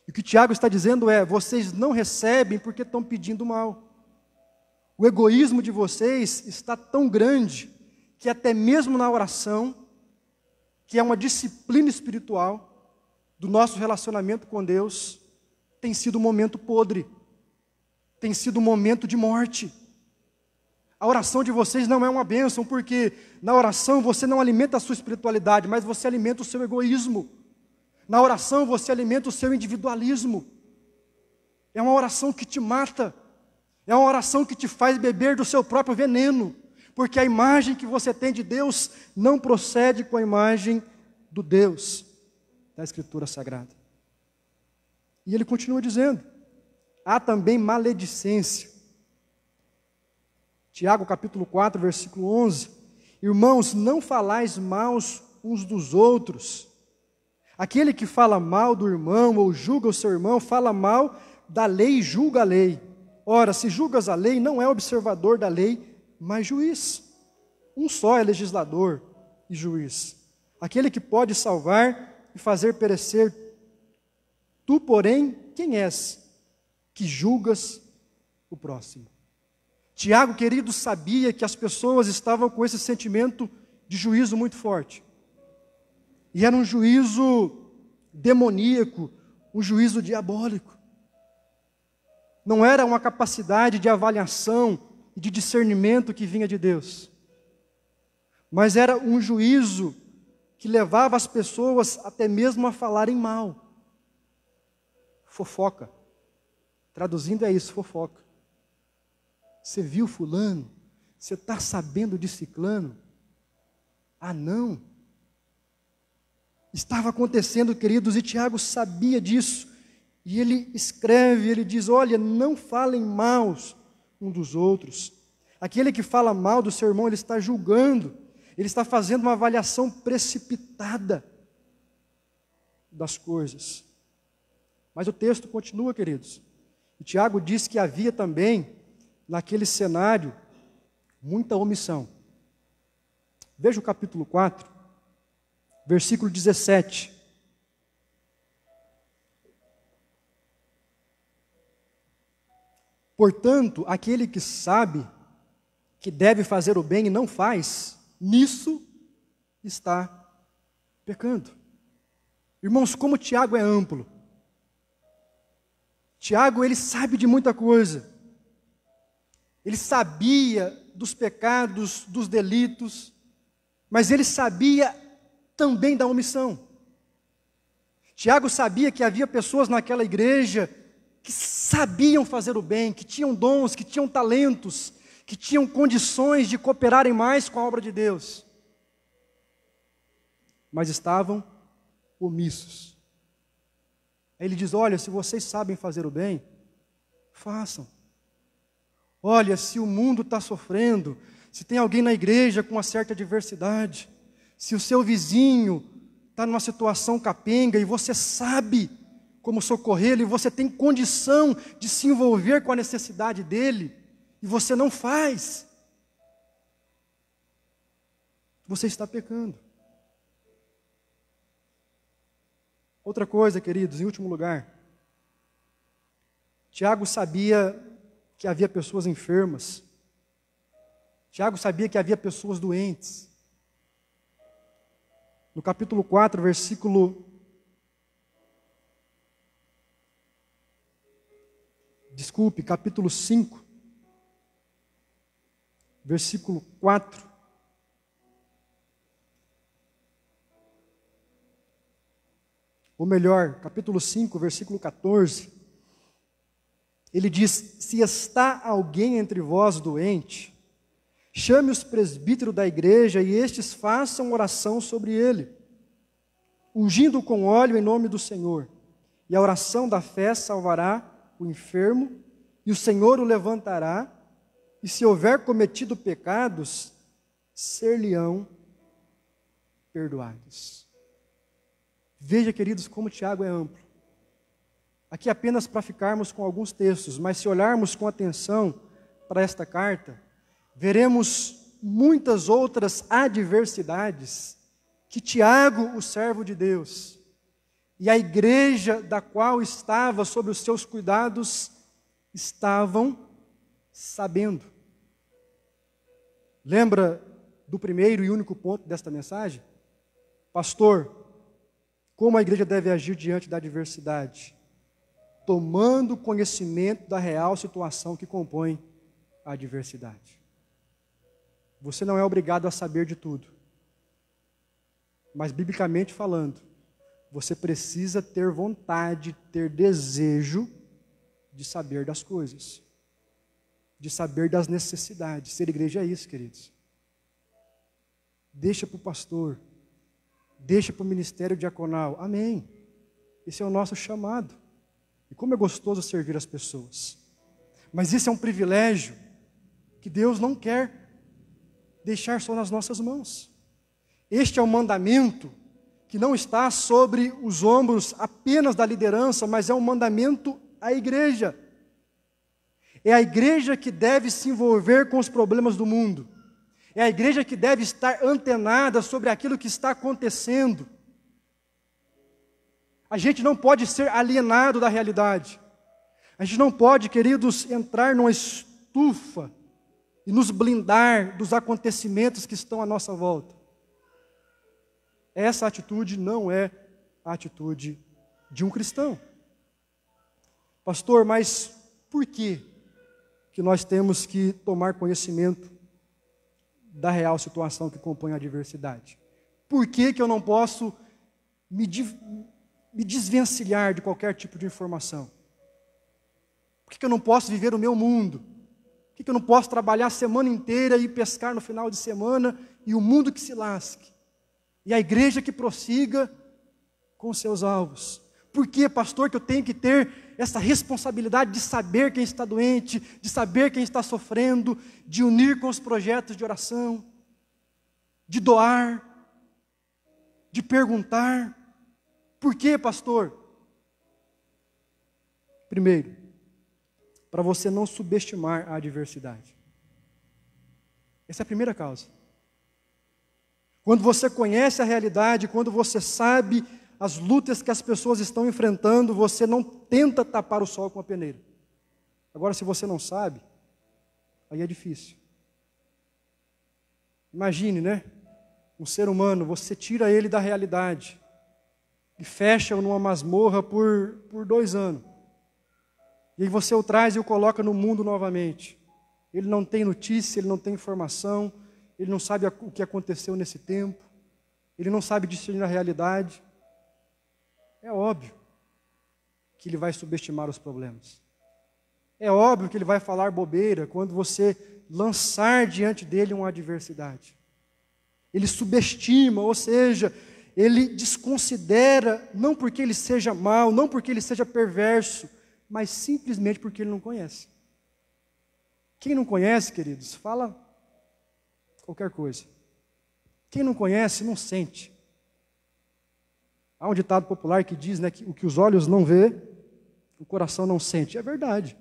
E o que Tiago está dizendo é, vocês não recebem porque estão pedindo mal. O egoísmo de vocês está tão grande, que até mesmo na oração, que é uma disciplina espiritual do nosso relacionamento com Deus, tem sido um momento podre, tem sido um momento de morte. A oração de vocês não é uma bênção, porque na oração você não alimenta a sua espiritualidade, mas você alimenta o seu egoísmo. Na oração você alimenta o seu individualismo. É uma oração que te mata. É uma oração que te faz beber do seu próprio veneno. Porque a imagem que você tem de Deus não procede com a imagem do Deus da Escritura Sagrada. E ele continua dizendo, há também maledicência. Tiago capítulo 4, versículo 11. Irmãos, não falais maus uns dos outros. Aquele que fala mal do irmão ou julga o seu irmão, fala mal da lei e julga a lei. Ora, se julgas a lei, não é observador da lei, mas juiz. Um só é legislador e juiz. Aquele que pode salvar e fazer perecer. Tu, porém, quem és que julgas o próximo? Tiago, querido, sabia que as pessoas estavam com esse sentimento de juízo muito forte. E era um juízo demoníaco, um juízo diabólico. Não era uma capacidade de avaliação e de discernimento que vinha de Deus. Mas era um juízo que levava as pessoas até mesmo a falarem mal. Fofoca. Traduzindo é isso, fofoca. Você viu fulano? Você está sabendo de ciclano? Ah, não. Estava acontecendo, queridos, e Tiago sabia disso. E ele escreve, ele diz, olha, não falem mal um dos outros. Aquele que fala mal do seu irmão, ele está julgando, ele está fazendo uma avaliação precipitada das coisas. Mas o texto continua, queridos. E Tiago diz que havia também, naquele cenário, muita omissão. Veja o capítulo 4, versículo 17. Portanto, aquele que sabe que deve fazer o bem e não faz, nisso está pecando. Irmãos, como Tiago é amplo. Tiago, ele sabe de muita coisa. Ele sabia dos pecados, dos delitos, mas ele sabia também da omissão. Tiago sabia que havia pessoas naquela igreja que sabiam fazer o bem, que tinham dons, que tinham talentos, que tinham condições de cooperarem mais com a obra de Deus, mas estavam omissos. Aí ele diz, olha, se vocês sabem fazer o bem, façam. Olha, se o mundo está sofrendo, se tem alguém na igreja com uma certa adversidade, se o seu vizinho está numa situação capenga e você sabe como socorrê-lo, e você tem condição de se envolver com a necessidade dele, e você não faz, você está pecando. Outra coisa, queridos, em último lugar, Tiago sabia que havia pessoas enfermas. Tiago sabia que havia pessoas doentes. No capítulo 4, capítulo 5, versículo 4. Ou melhor, capítulo 5, versículo 14. Ele diz: se está alguém entre vós doente, chame os presbíteros da igreja e estes façam oração sobre ele, ungindo com óleo em nome do Senhor. E a oração da fé salvará o enfermo, e o Senhor o levantará, e se houver cometido pecados, ser-lhe-ão perdoados. Veja, queridos, como Tiago é amplo. Aqui apenas para ficarmos com alguns textos, mas se olharmos com atenção para esta carta, veremos muitas outras adversidades que Tiago, o servo de Deus, e a igreja da qual estava sob os seus cuidados, estavam sabendo. Lembra do primeiro e único ponto desta mensagem? Pastor, como a igreja deve agir diante da adversidade? Tomando conhecimento da real situação que compõe a adversidade. Você não é obrigado a saber de tudo. Mas, biblicamente falando, você precisa ter vontade, ter desejo de saber das coisas. De saber das necessidades. Ser igreja é isso, queridos. Deixa para o pastor. Deixa para o ministério diaconal. Amém. Esse é o nosso chamado. E como é gostoso servir as pessoas. Mas isso é um privilégio que Deus não quer deixar só nas nossas mãos. Este é um mandamento que não está sobre os ombros apenas da liderança, mas é um mandamento à igreja. É a igreja que deve se envolver com os problemas do mundo. É a igreja que deve estar antenada sobre aquilo que está acontecendo. A gente não pode ser alienado da realidade. A gente não pode, queridos, entrar numa estufa e nos blindar dos acontecimentos que estão à nossa volta. Essa atitude não é a atitude de um cristão. Pastor, mas por que nós temos que tomar conhecimento da real situação que compõe a adversidade? Por que eu não posso me desvencilhar de qualquer tipo de informação? Por que eu não posso viver o meu mundo? Por que eu não posso trabalhar a semana inteira e pescar no final de semana e o mundo que se lasque? E a igreja que prossiga com seus alvos? Por que, pastor, que eu tenho que ter essa responsabilidade de saber quem está doente, de saber quem está sofrendo, de unir com os projetos de oração, de doar, de perguntar? Por que, pastor? Primeiro, para você não subestimar a adversidade. Essa é a primeira causa. Quando você conhece a realidade, quando você sabe as lutas que as pessoas estão enfrentando, você não tenta tapar o sol com a peneira. Agora, se você não sabe, aí é difícil. Imagine, né? Um ser humano, você tira ele da realidade e fecha-o numa masmorra por 2 anos. E aí você o traz e o coloca no mundo novamente. Ele não tem notícia, ele não tem informação, ele não sabe o que aconteceu nesse tempo, ele não sabe discernir a realidade. É óbvio que ele vai subestimar os problemas. É óbvio que ele vai falar bobeira quando você lançar diante dele uma adversidade. Ele subestima, ou seja, ele desconsidera, não porque ele seja mau, não porque ele seja perverso, mas simplesmente porque ele não conhece. Quem não conhece, queridos, fala qualquer coisa. Quem não conhece, não sente. Há um ditado popular que diz, né, que o que os olhos não vê, o coração não sente. É verdade.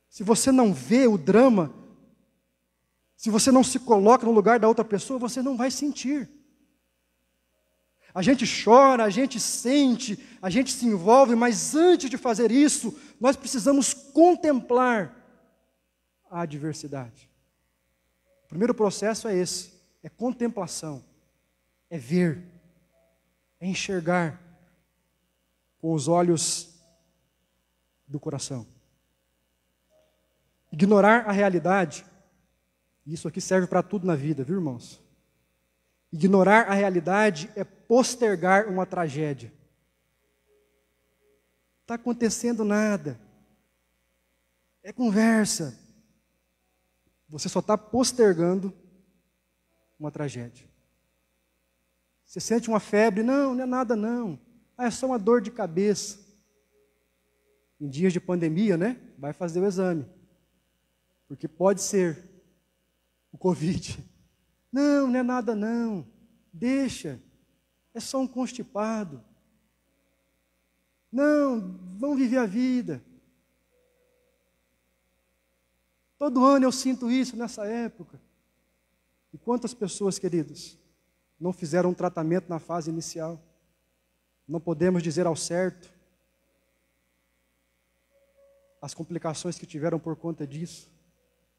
Se você não vê o drama, se você não se coloca no lugar da outra pessoa, você não vai sentir. A gente chora, a gente sente, a gente se envolve, mas antes de fazer isso, nós precisamos contemplar a adversidade. O primeiro processo é esse, é contemplação, é ver, é enxergar com os olhos do coração. Ignorar a realidade, isso aqui serve para tudo na vida, viu, irmãos? Ignorar a realidade é postergar uma tragédia. Não está acontecendo nada. É conversa. Você só está postergando uma tragédia. Você sente uma febre? Não, não é nada não. É só uma dor de cabeça. Em dias de pandemia, né? Vai fazer o exame. Porque pode ser o Covid. Não, não é nada não. Deixa. É só um constipado. Não, vamos viver a vida. Todo ano eu sinto isso nessa época. E quantas pessoas, queridos, não fizeram um tratamento na fase inicial? Não podemos dizer ao certo as complicações que tiveram por conta disso.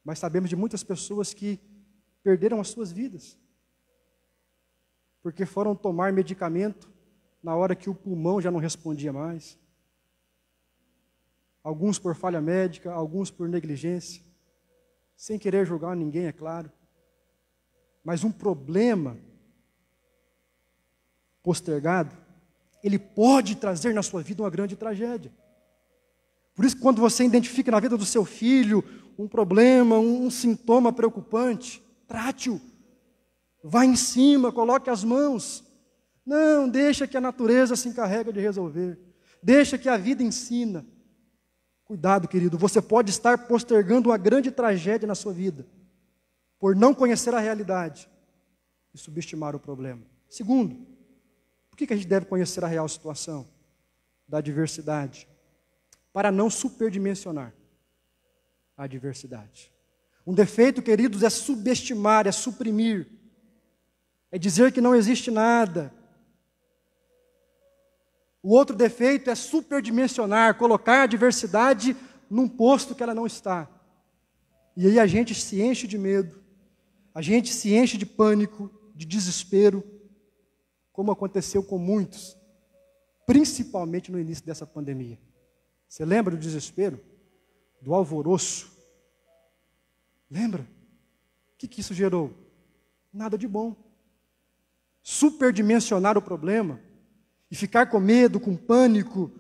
Mas sabemos de muitas pessoas que perderam as suas vidas, porque foram tomar medicamento na hora que o pulmão já não respondia mais. Alguns por falha médica, alguns por negligência, sem querer julgar ninguém, é claro. Mas um problema postergado, ele pode trazer na sua vida uma grande tragédia. Por isso que quando você identifica na vida do seu filho um problema, um sintoma preocupante, trate-o. Vá em cima, coloque as mãos. Não, deixa que a natureza se encarrega de resolver. Deixa que a vida ensina. Cuidado, querido, você pode estar postergando uma grande tragédia na sua vida, por não conhecer a realidade e subestimar o problema. Segundo, por que a gente deve conhecer a real situação da adversidade? Para não superdimensionar a adversidade. Um defeito, queridos, é subestimar, é suprimir, é dizer que não existe nada. O outro defeito é superdimensionar, colocar a adversidade num posto que ela não está. E aí a gente se enche de medo, a gente se enche de pânico, de desespero, como aconteceu com muitos, principalmente no início dessa pandemia. Você lembra do desespero? Do alvoroço? Lembra? O que isso gerou? Nada de bom. Superdimensionar o problema e ficar com medo, com pânico,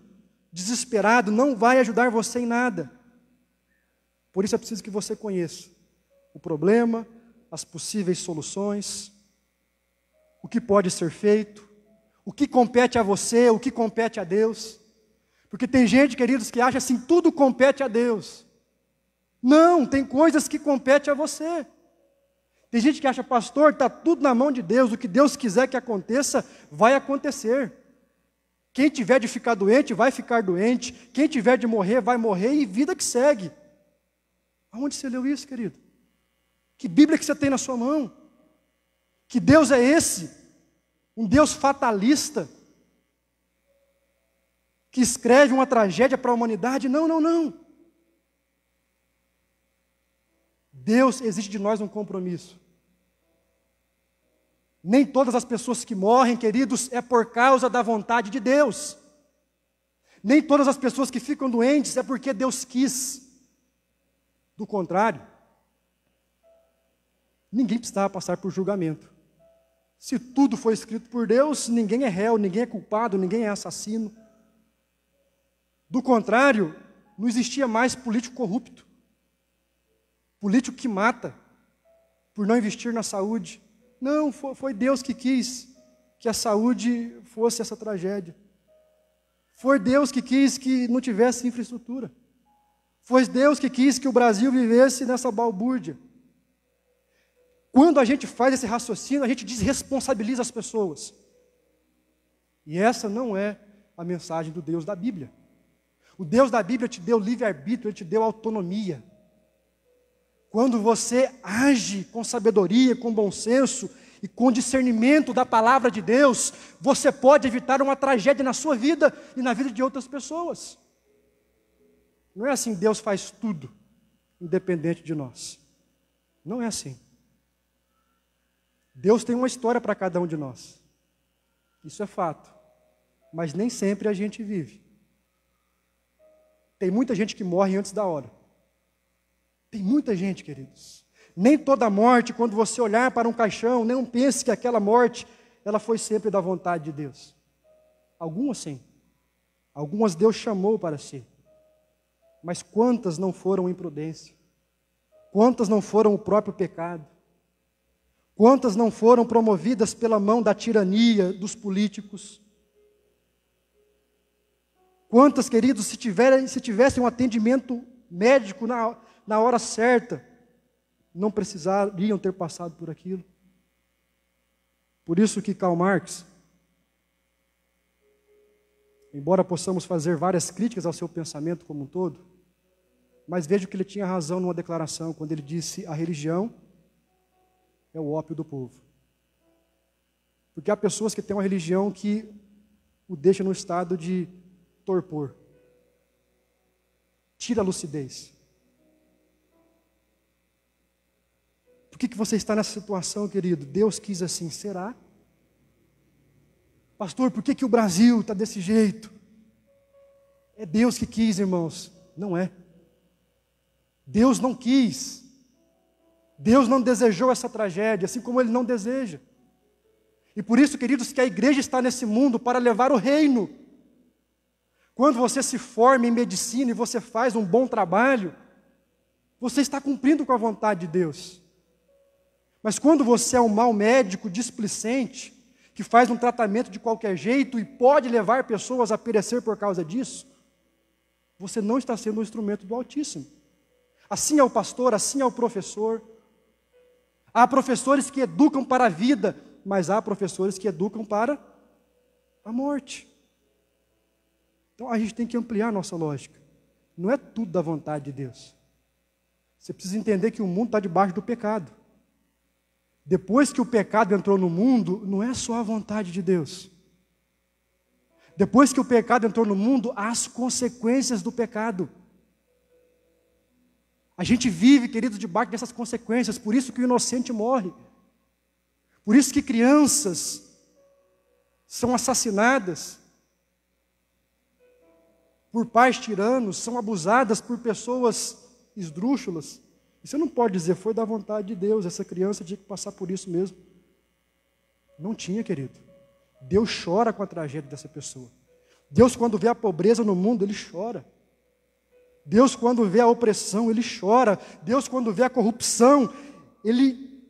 desesperado, não vai ajudar você em nada. Por isso é preciso que você conheça o problema, as possíveis soluções, o que pode ser feito, o que compete a você, o que compete a Deus. Porque tem gente, queridos, que acha assim, tudo compete a Deus. Não, tem coisas que competem a você. Tem gente que acha, pastor, está tudo na mão de Deus, o que Deus quiser que aconteça, vai acontecer. Quem tiver de ficar doente, vai ficar doente. Quem tiver de morrer, vai morrer e vida que segue. Aonde você leu isso, querido? Que Bíblia que você tem na sua mão? Que Deus é esse? Um Deus fatalista? Que escreve uma tragédia para a humanidade? Não, não, não. Deus exige de nós um compromisso. Nem todas as pessoas que morrem, queridos, é por causa da vontade de Deus. Nem todas as pessoas que ficam doentes é porque Deus quis. Do contrário, ninguém precisava passar por julgamento. Se tudo foi escrito por Deus, ninguém é réu, ninguém é culpado, ninguém é assassino. Do contrário, não existia mais político corrupto. Político que mata por não investir na saúde. Não, foi Deus que quis que a saúde fosse essa tragédia. Foi Deus que quis que não tivesse infraestrutura. Foi Deus que quis que o Brasil vivesse nessa balbúrdia. Quando a gente faz esse raciocínio, a gente desresponsabiliza as pessoas. E essa não é a mensagem do Deus da Bíblia. O Deus da Bíblia te deu livre-arbítrio, Ele te deu autonomia. Quando você age com sabedoria, com bom senso, E com discernimento da palavra de Deus, você pode evitar uma tragédia na sua vida e na vida de outras pessoas. Não é assim, Deus faz tudo, independente de nós. Não é assim. Deus tem uma história para cada um de nós. Isso é fato. Mas nem sempre a gente vive. Tem muita gente que morre antes da hora. Tem muita gente, queridos. Nem toda morte, quando você olhar para um caixão, não pense que aquela morte, ela foi sempre da vontade de Deus. Algumas sim. Algumas Deus chamou para si. Mas quantas não foram imprudência? Quantas não foram o próprio pecado? Quantas não foram promovidas pela mão da tirania dos políticos? Quantas, queridos, se tivessem um atendimento médico na hora certa, não precisariam ter passado por aquilo? Por isso que Karl Marx, embora possamos fazer várias críticas ao seu pensamento como um todo, mas vejo que ele tinha razão numa declaração, quando ele disse: a religião é o ópio do povo. Porque há pessoas que têm uma religião que o deixa no estado de torpor. Tira a lucidez. Por que você está nessa situação, querido? Deus quis assim, será? Pastor, por que o Brasil está desse jeito? É Deus que quis, irmãos. Não é. Deus não quis. Deus não desejou essa tragédia, assim como Ele não deseja. E por isso, queridos, que a igreja está nesse mundo para levar o reino. Quando você se forma em medicina e você faz um bom trabalho, você está cumprindo com a vontade de Deus. Mas quando você é um mau médico displicente, que faz um tratamento de qualquer jeito e pode levar pessoas a perecer por causa disso, você não está sendo um instrumento do Altíssimo. Assim é o pastor, assim é o professor. Há professores que educam para a vida, mas há professores que educam para a morte. Então a gente tem que ampliar a nossa lógica. Não é tudo da vontade de Deus. Você precisa entender que o mundo está debaixo do pecado. Depois que o pecado entrou no mundo, não é só a vontade de Deus. Depois que o pecado entrou no mundo, há as consequências do pecado. A gente vive, querido, debaixo dessas consequências, por isso que o inocente morre. Por isso que crianças são assassinadas por pais tiranos, são abusadas por pessoas esdrúxulas. E você não pode dizer, foi da vontade de Deus, essa criança tinha que passar por isso mesmo. Não tinha, querido. Deus chora com a tragédia dessa pessoa. Deus, quando vê a pobreza no mundo, Ele chora. Deus, quando vê a opressão, Ele chora. Deus, quando vê a corrupção, Ele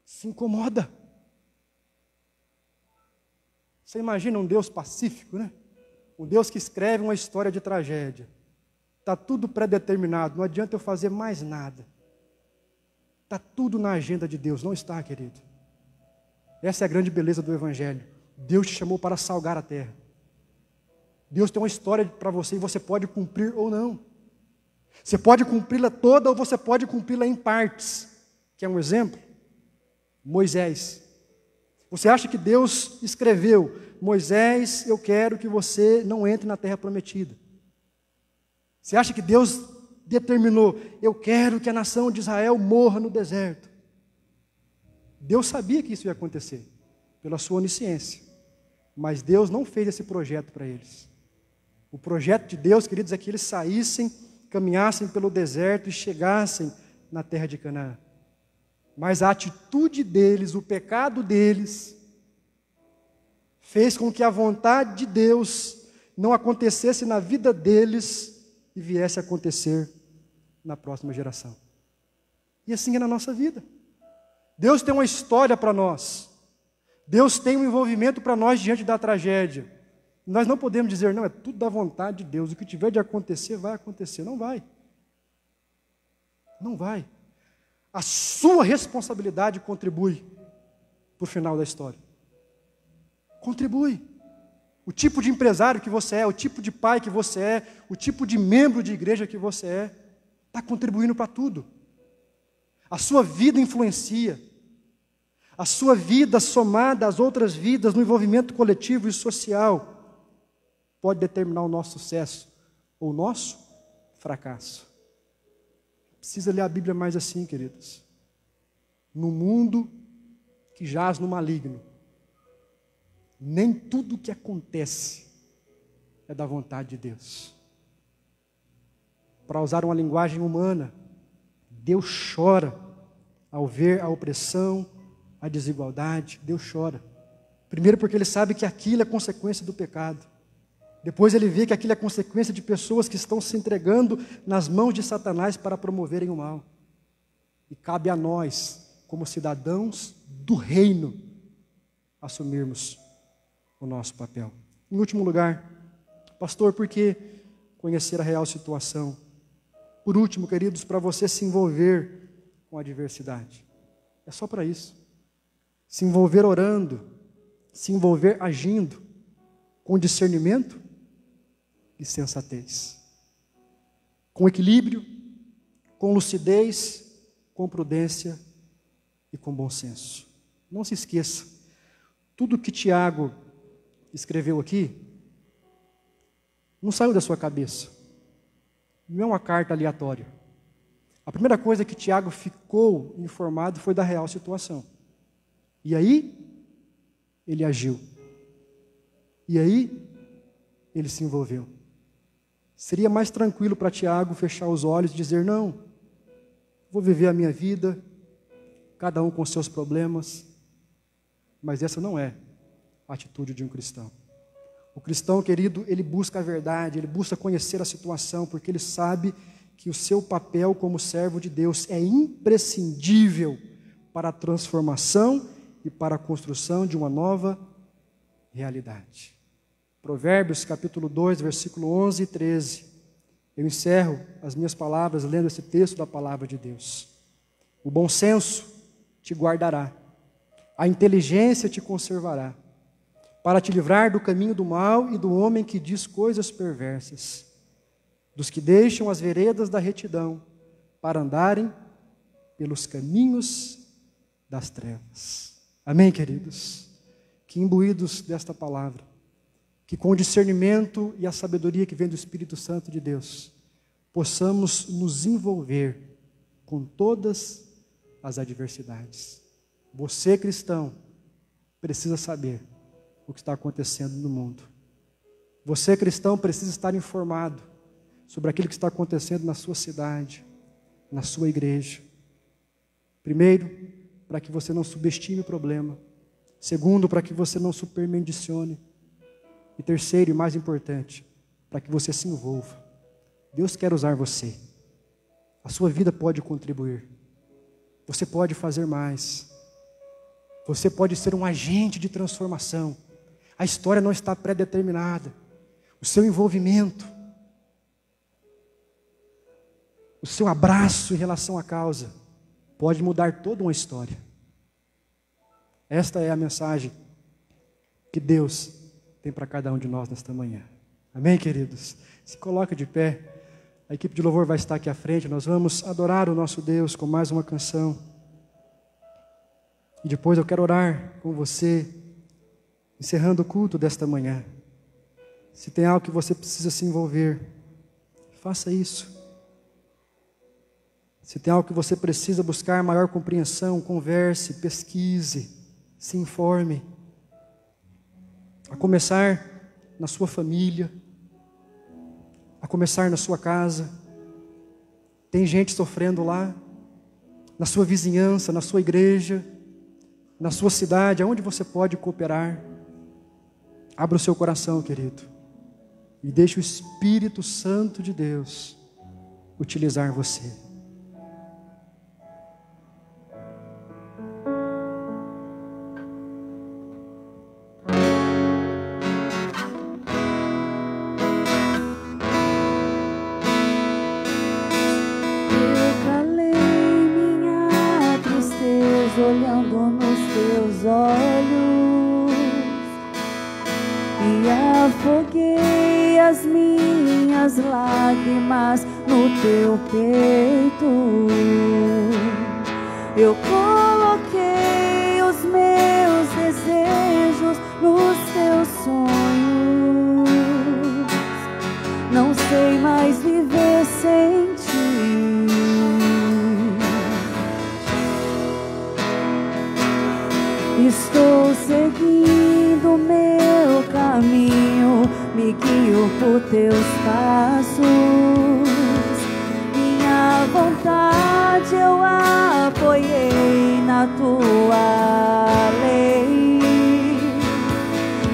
se incomoda. Você imagina um Deus pacífico, né? Um Deus que escreve uma história de tragédia. Está tudo pré-determinado, não adianta eu fazer mais nada. Está tudo na agenda de Deus, não está, querido? Essa é a grande beleza do Evangelho. Deus te chamou para salgar a terra. Deus tem uma história para você e você pode cumprir ou não. Você pode cumpri-la toda ou você pode cumpri-la em partes. Quer um exemplo? Moisés. Você acha que Deus escreveu: Moisés, eu quero que você não entre na terra prometida? Você acha que Deus determinou: eu quero que a nação de Israel morra no deserto? Deus sabia que isso ia acontecer, pela sua onisciência. Mas Deus não fez esse projeto para eles. O projeto de Deus, queridos, é que eles saíssem, caminhassem pelo deserto e chegassem na terra de Canaã. Mas a atitude deles, o pecado deles, fez com que a vontade de Deus não acontecesse na vida deles e viesse a acontecer na próxima geração. E assim é na nossa vida. Deus tem uma história para nós. Deus tem um envolvimento para nós diante da tragédia. Nós não podemos dizer, não, é tudo da vontade de Deus. O que tiver de acontecer, vai acontecer. Não vai. Não vai. A sua responsabilidade contribui para o final da história. Contribui. O tipo de empresário que você é, o tipo de pai que você é, o tipo de membro de igreja que você é, está contribuindo para tudo. A sua vida influencia. a sua vida somada às outras vidas, no envolvimento coletivo e social, pode determinar o nosso sucesso ou o nosso fracasso. Precisa ler a Bíblia mais assim, queridos. No mundo que jaz no maligno, nem tudo que acontece é da vontade de Deus. Para usar uma linguagem humana, Deus chora ao ver a opressão, a desigualdade. Deus chora. Primeiro porque Ele sabe que aquilo é consequência do pecado. Depois Ele vê que aquilo é consequência de pessoas que estão se entregando nas mãos de Satanás para promoverem o mal. E cabe a nós, como cidadãos do reino, assumirmos o nosso papel. Em último lugar, pastor, por que conhecer a real situação? Por último, queridos, para você se envolver com a adversidade. É só para isso. Se envolver orando, se envolver agindo, com discernimento e sensatez. Com equilíbrio, com lucidez, com prudência e com bom senso. Não se esqueça, tudo que Tiago escreveu aqui, não saiu da sua cabeça. Não é uma carta aleatória. A primeira coisa que Tiago ficou informado foi da real situação. E aí, ele agiu. E aí, ele se envolveu. Seria mais tranquilo para Tiago fechar os olhos e dizer, não, vou viver a minha vida, cada um com seus problemas. Mas essa não é a atitude de um cristão. O cristão, querido, ele busca a verdade, ele busca conhecer a situação, porque ele sabe que o seu papel como servo de Deus é imprescindível para a transformação e para a construção de uma nova realidade. Provérbios capítulo 2, versículo 11 e 13. Eu encerro as minhas palavras lendo esse texto da palavra de Deus. O bom senso te guardará, a inteligência te conservará, para te livrar do caminho do mal e do homem que diz coisas perversas, dos que deixam as veredas da retidão, para andarem pelos caminhos das trevas. Amém, queridos? Que imbuídos desta palavra, que com o discernimento e a sabedoria que vem do Espírito Santo de Deus, possamos nos envolver com todas as adversidades. Você, cristão, precisa saber o que está acontecendo no mundo. Você, cristão, precisa estar informado sobre aquilo que está acontecendo na sua cidade, na sua igreja. Primeiro, para que você não subestime o problema. Segundo, para que você não supermendicione. E terceiro e mais importante, para que você se envolva. Deus quer usar você. A sua vida pode contribuir. Você pode fazer mais. Você pode ser um agente de transformação. A história não está pré-determinada. O seu envolvimento, o seu abraço em relação à causa, pode mudar toda uma história. Esta é a mensagem que Deus tem para cada um de nós nesta manhã. Amém, queridos? Se coloca de pé. A equipe de louvor vai estar aqui à frente. Nós vamos adorar o nosso Deus com mais uma canção. E depois eu quero orar com você, encerrando o culto desta manhã. Se tem algo que você precisa se envolver, faça isso. Se tem algo que você precisa buscar maior compreensão, converse, pesquise, se informe. A começar na sua família, a começar na sua casa. Tem gente sofrendo lá, na sua vizinhança, na sua igreja, na sua cidade, aonde você pode cooperar. Abra o seu coração, querido, e deixe o Espírito Santo de Deus utilizar você. Olhando nos teus olhos e afoguei as minhas lágrimas no teu peito. Eu coloquei os meus Estou seguindo meu caminho, me guio por teus passos. Minha vontade eu apoiei na tua lei,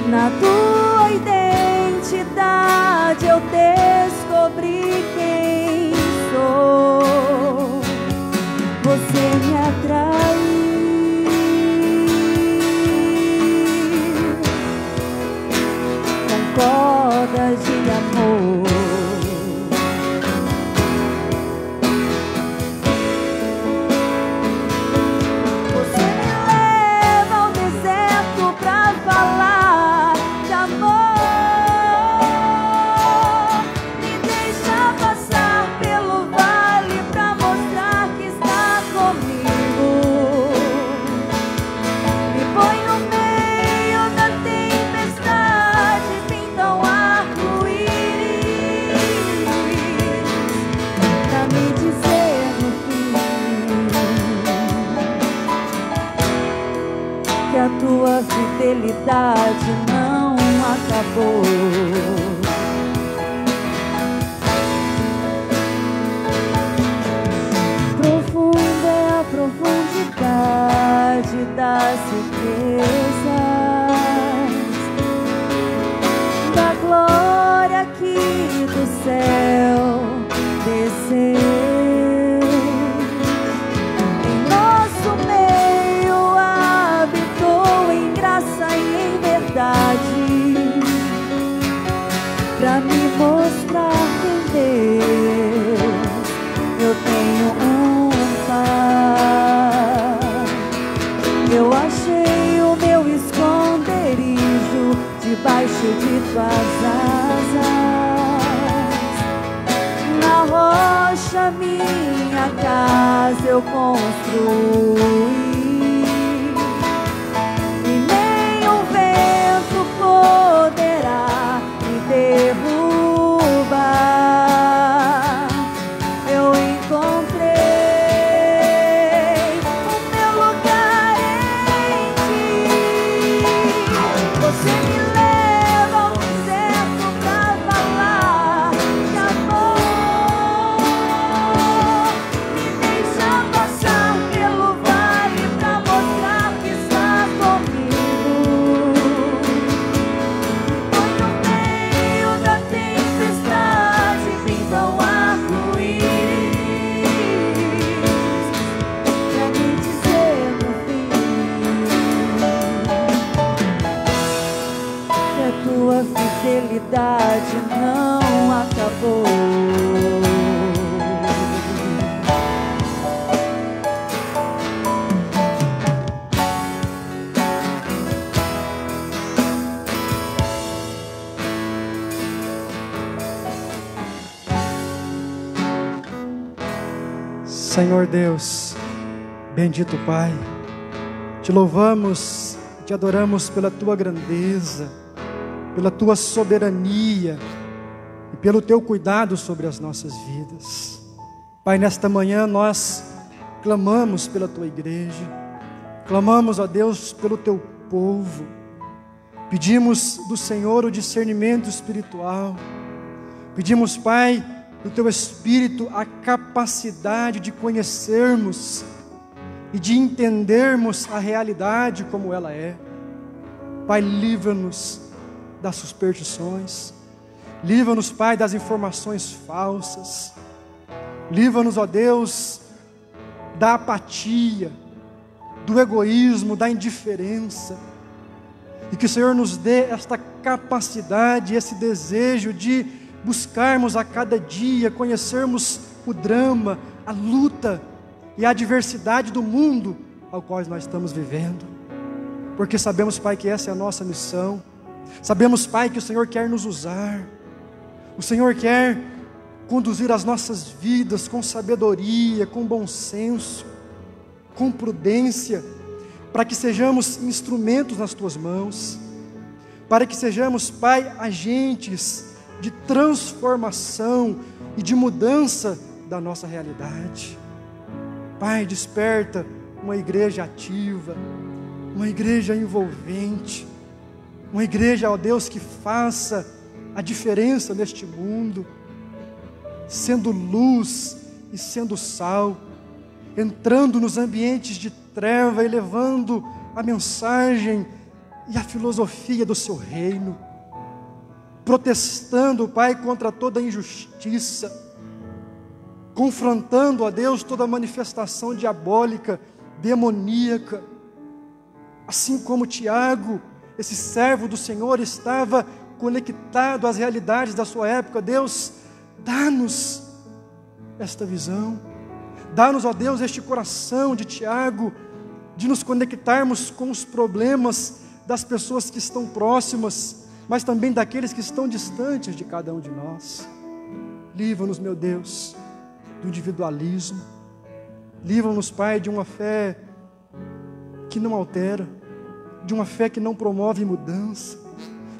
na tua identidade eu descobri quem sou. Você me atrai com cordas de amor. Você me leva ao deserto pra falar de amor. Me deixa passar pelo vale pra mostrar que está comigo. Me põe no meio da tempestade, pinta um arco-íris pra me dizer no fim que a tua fidelidade não acabou. Profunda é a profundidade das riquezas, da glória que do céu desceu. Em nosso meio habitou em graça e em verdade, pra me mostrar quem Deus eu tenho um Pai. Eu achei o meu esconderijo debaixo de tuas asas. Na rocha minha casa eu construí, e nenhum vento poderá me derrubar. Eu encontrei o meu lugar em ti. Você me leva ao deserto pra falar de amor. Me deixa passar pelo vale pra mostrar que está comigo. Põe no meio da tempestade, pinta um arco-íris pra me dizer no fim que a tua fidelidade não acabou. Senhor Deus, bendito Pai, te louvamos, te adoramos pela tua grandeza, pela tua soberania e pelo teu cuidado sobre as nossas vidas. Pai, nesta manhã nós clamamos pela tua igreja, clamamos, ó Deus, pelo teu povo, pedimos do Senhor o discernimento espiritual, pedimos, Pai, do teu Espírito a capacidade de conhecermos e de entendermos a realidade como ela é. Pai, livra-nos das superstições, livra-nos, Pai, das informações falsas, livra-nos, ó Deus, da apatia, do egoísmo, da indiferença, e que o Senhor nos dê esta capacidade, esse desejo de buscarmos a cada dia, conhecermos o drama, a luta e a adversidade do mundo ao qual nós estamos vivendo, porque sabemos, Pai, que essa é a nossa missão, sabemos, Pai, que o Senhor quer nos usar, o Senhor quer conduzir as nossas vidas com sabedoria, com bom senso, com prudência, para que sejamos instrumentos nas tuas mãos, para que sejamos, Pai, agentes de transformação e de mudança da nossa realidade. Pai, desperta uma igreja ativa, uma igreja envolvente, uma igreja, ó Deus, que faça a diferença neste mundo, sendo luz e sendo sal, entrando nos ambientes de treva e levando a mensagem e a filosofia do seu reino, protestando, Pai, contra toda injustiça, confrontando, ó Deus, toda manifestação diabólica, demoníaca, assim como Tiago, esse servo do Senhor, estava conectado às realidades da sua época. Deus, dá-nos esta visão, dá-nos, ó Deus, este coração de Tiago, de nos conectarmos com os problemas das pessoas que estão próximas, mas também daqueles que estão distantes de cada um de nós. Livra-nos, meu Deus, do individualismo, livra-nos, Pai, de uma fé que não altera, de uma fé que não promove mudança.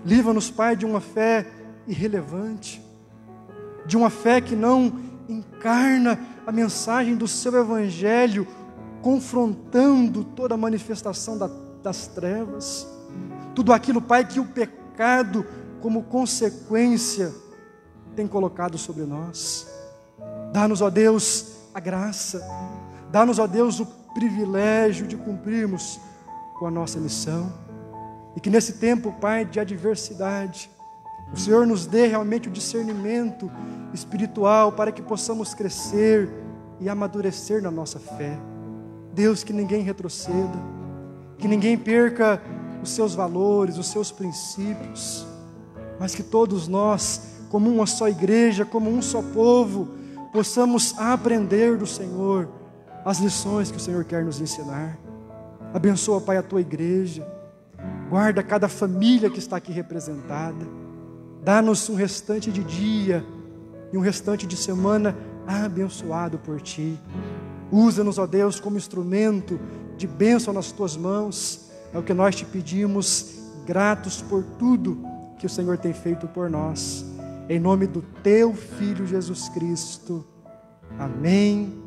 Livra-nos, Pai, de uma fé irrelevante, de uma fé que não encarna a mensagem do seu Evangelho, confrontando toda a manifestação das trevas, tudo aquilo, Pai, que o pecado, como consequência, tem colocado sobre nós. Dá-nos, ó Deus, a graça, dá-nos, ó Deus, o privilégio de cumprirmos com a nossa missão, e que nesse tempo, Pai, de adversidade, o Senhor nos dê realmente o discernimento espiritual para que possamos crescer e amadurecer na nossa fé. Deus, que ninguém retroceda, que ninguém perca os seus valores, os seus princípios, mas que todos nós, como uma só igreja, como um só povo, possamos aprender do Senhor as lições que o Senhor quer nos ensinar. Abençoa, Pai, a tua igreja, guarda cada família que está aqui representada, dá-nos um restante de dia e um restante de semana abençoado por Ti. Usa-nos, ó Deus, como instrumento de bênção nas Tuas mãos. É o que nós Te pedimos, gratos por tudo que o Senhor tem feito por nós. Em nome do Teu Filho Jesus Cristo. Amém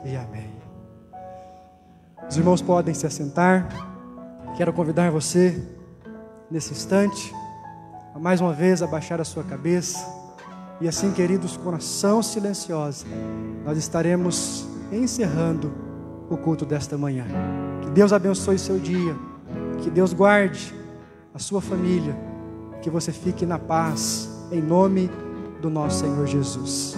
e amém. Os irmãos podem se assentar. Quero convidar você, nesse instante, a mais uma vez abaixar a sua cabeça. E assim, queridos, com oração silenciosa, nós estaremos encerrando o culto desta manhã. Que Deus abençoe seu dia, que Deus guarde a sua família, que você fique na paz, em nome do nosso Senhor Jesus.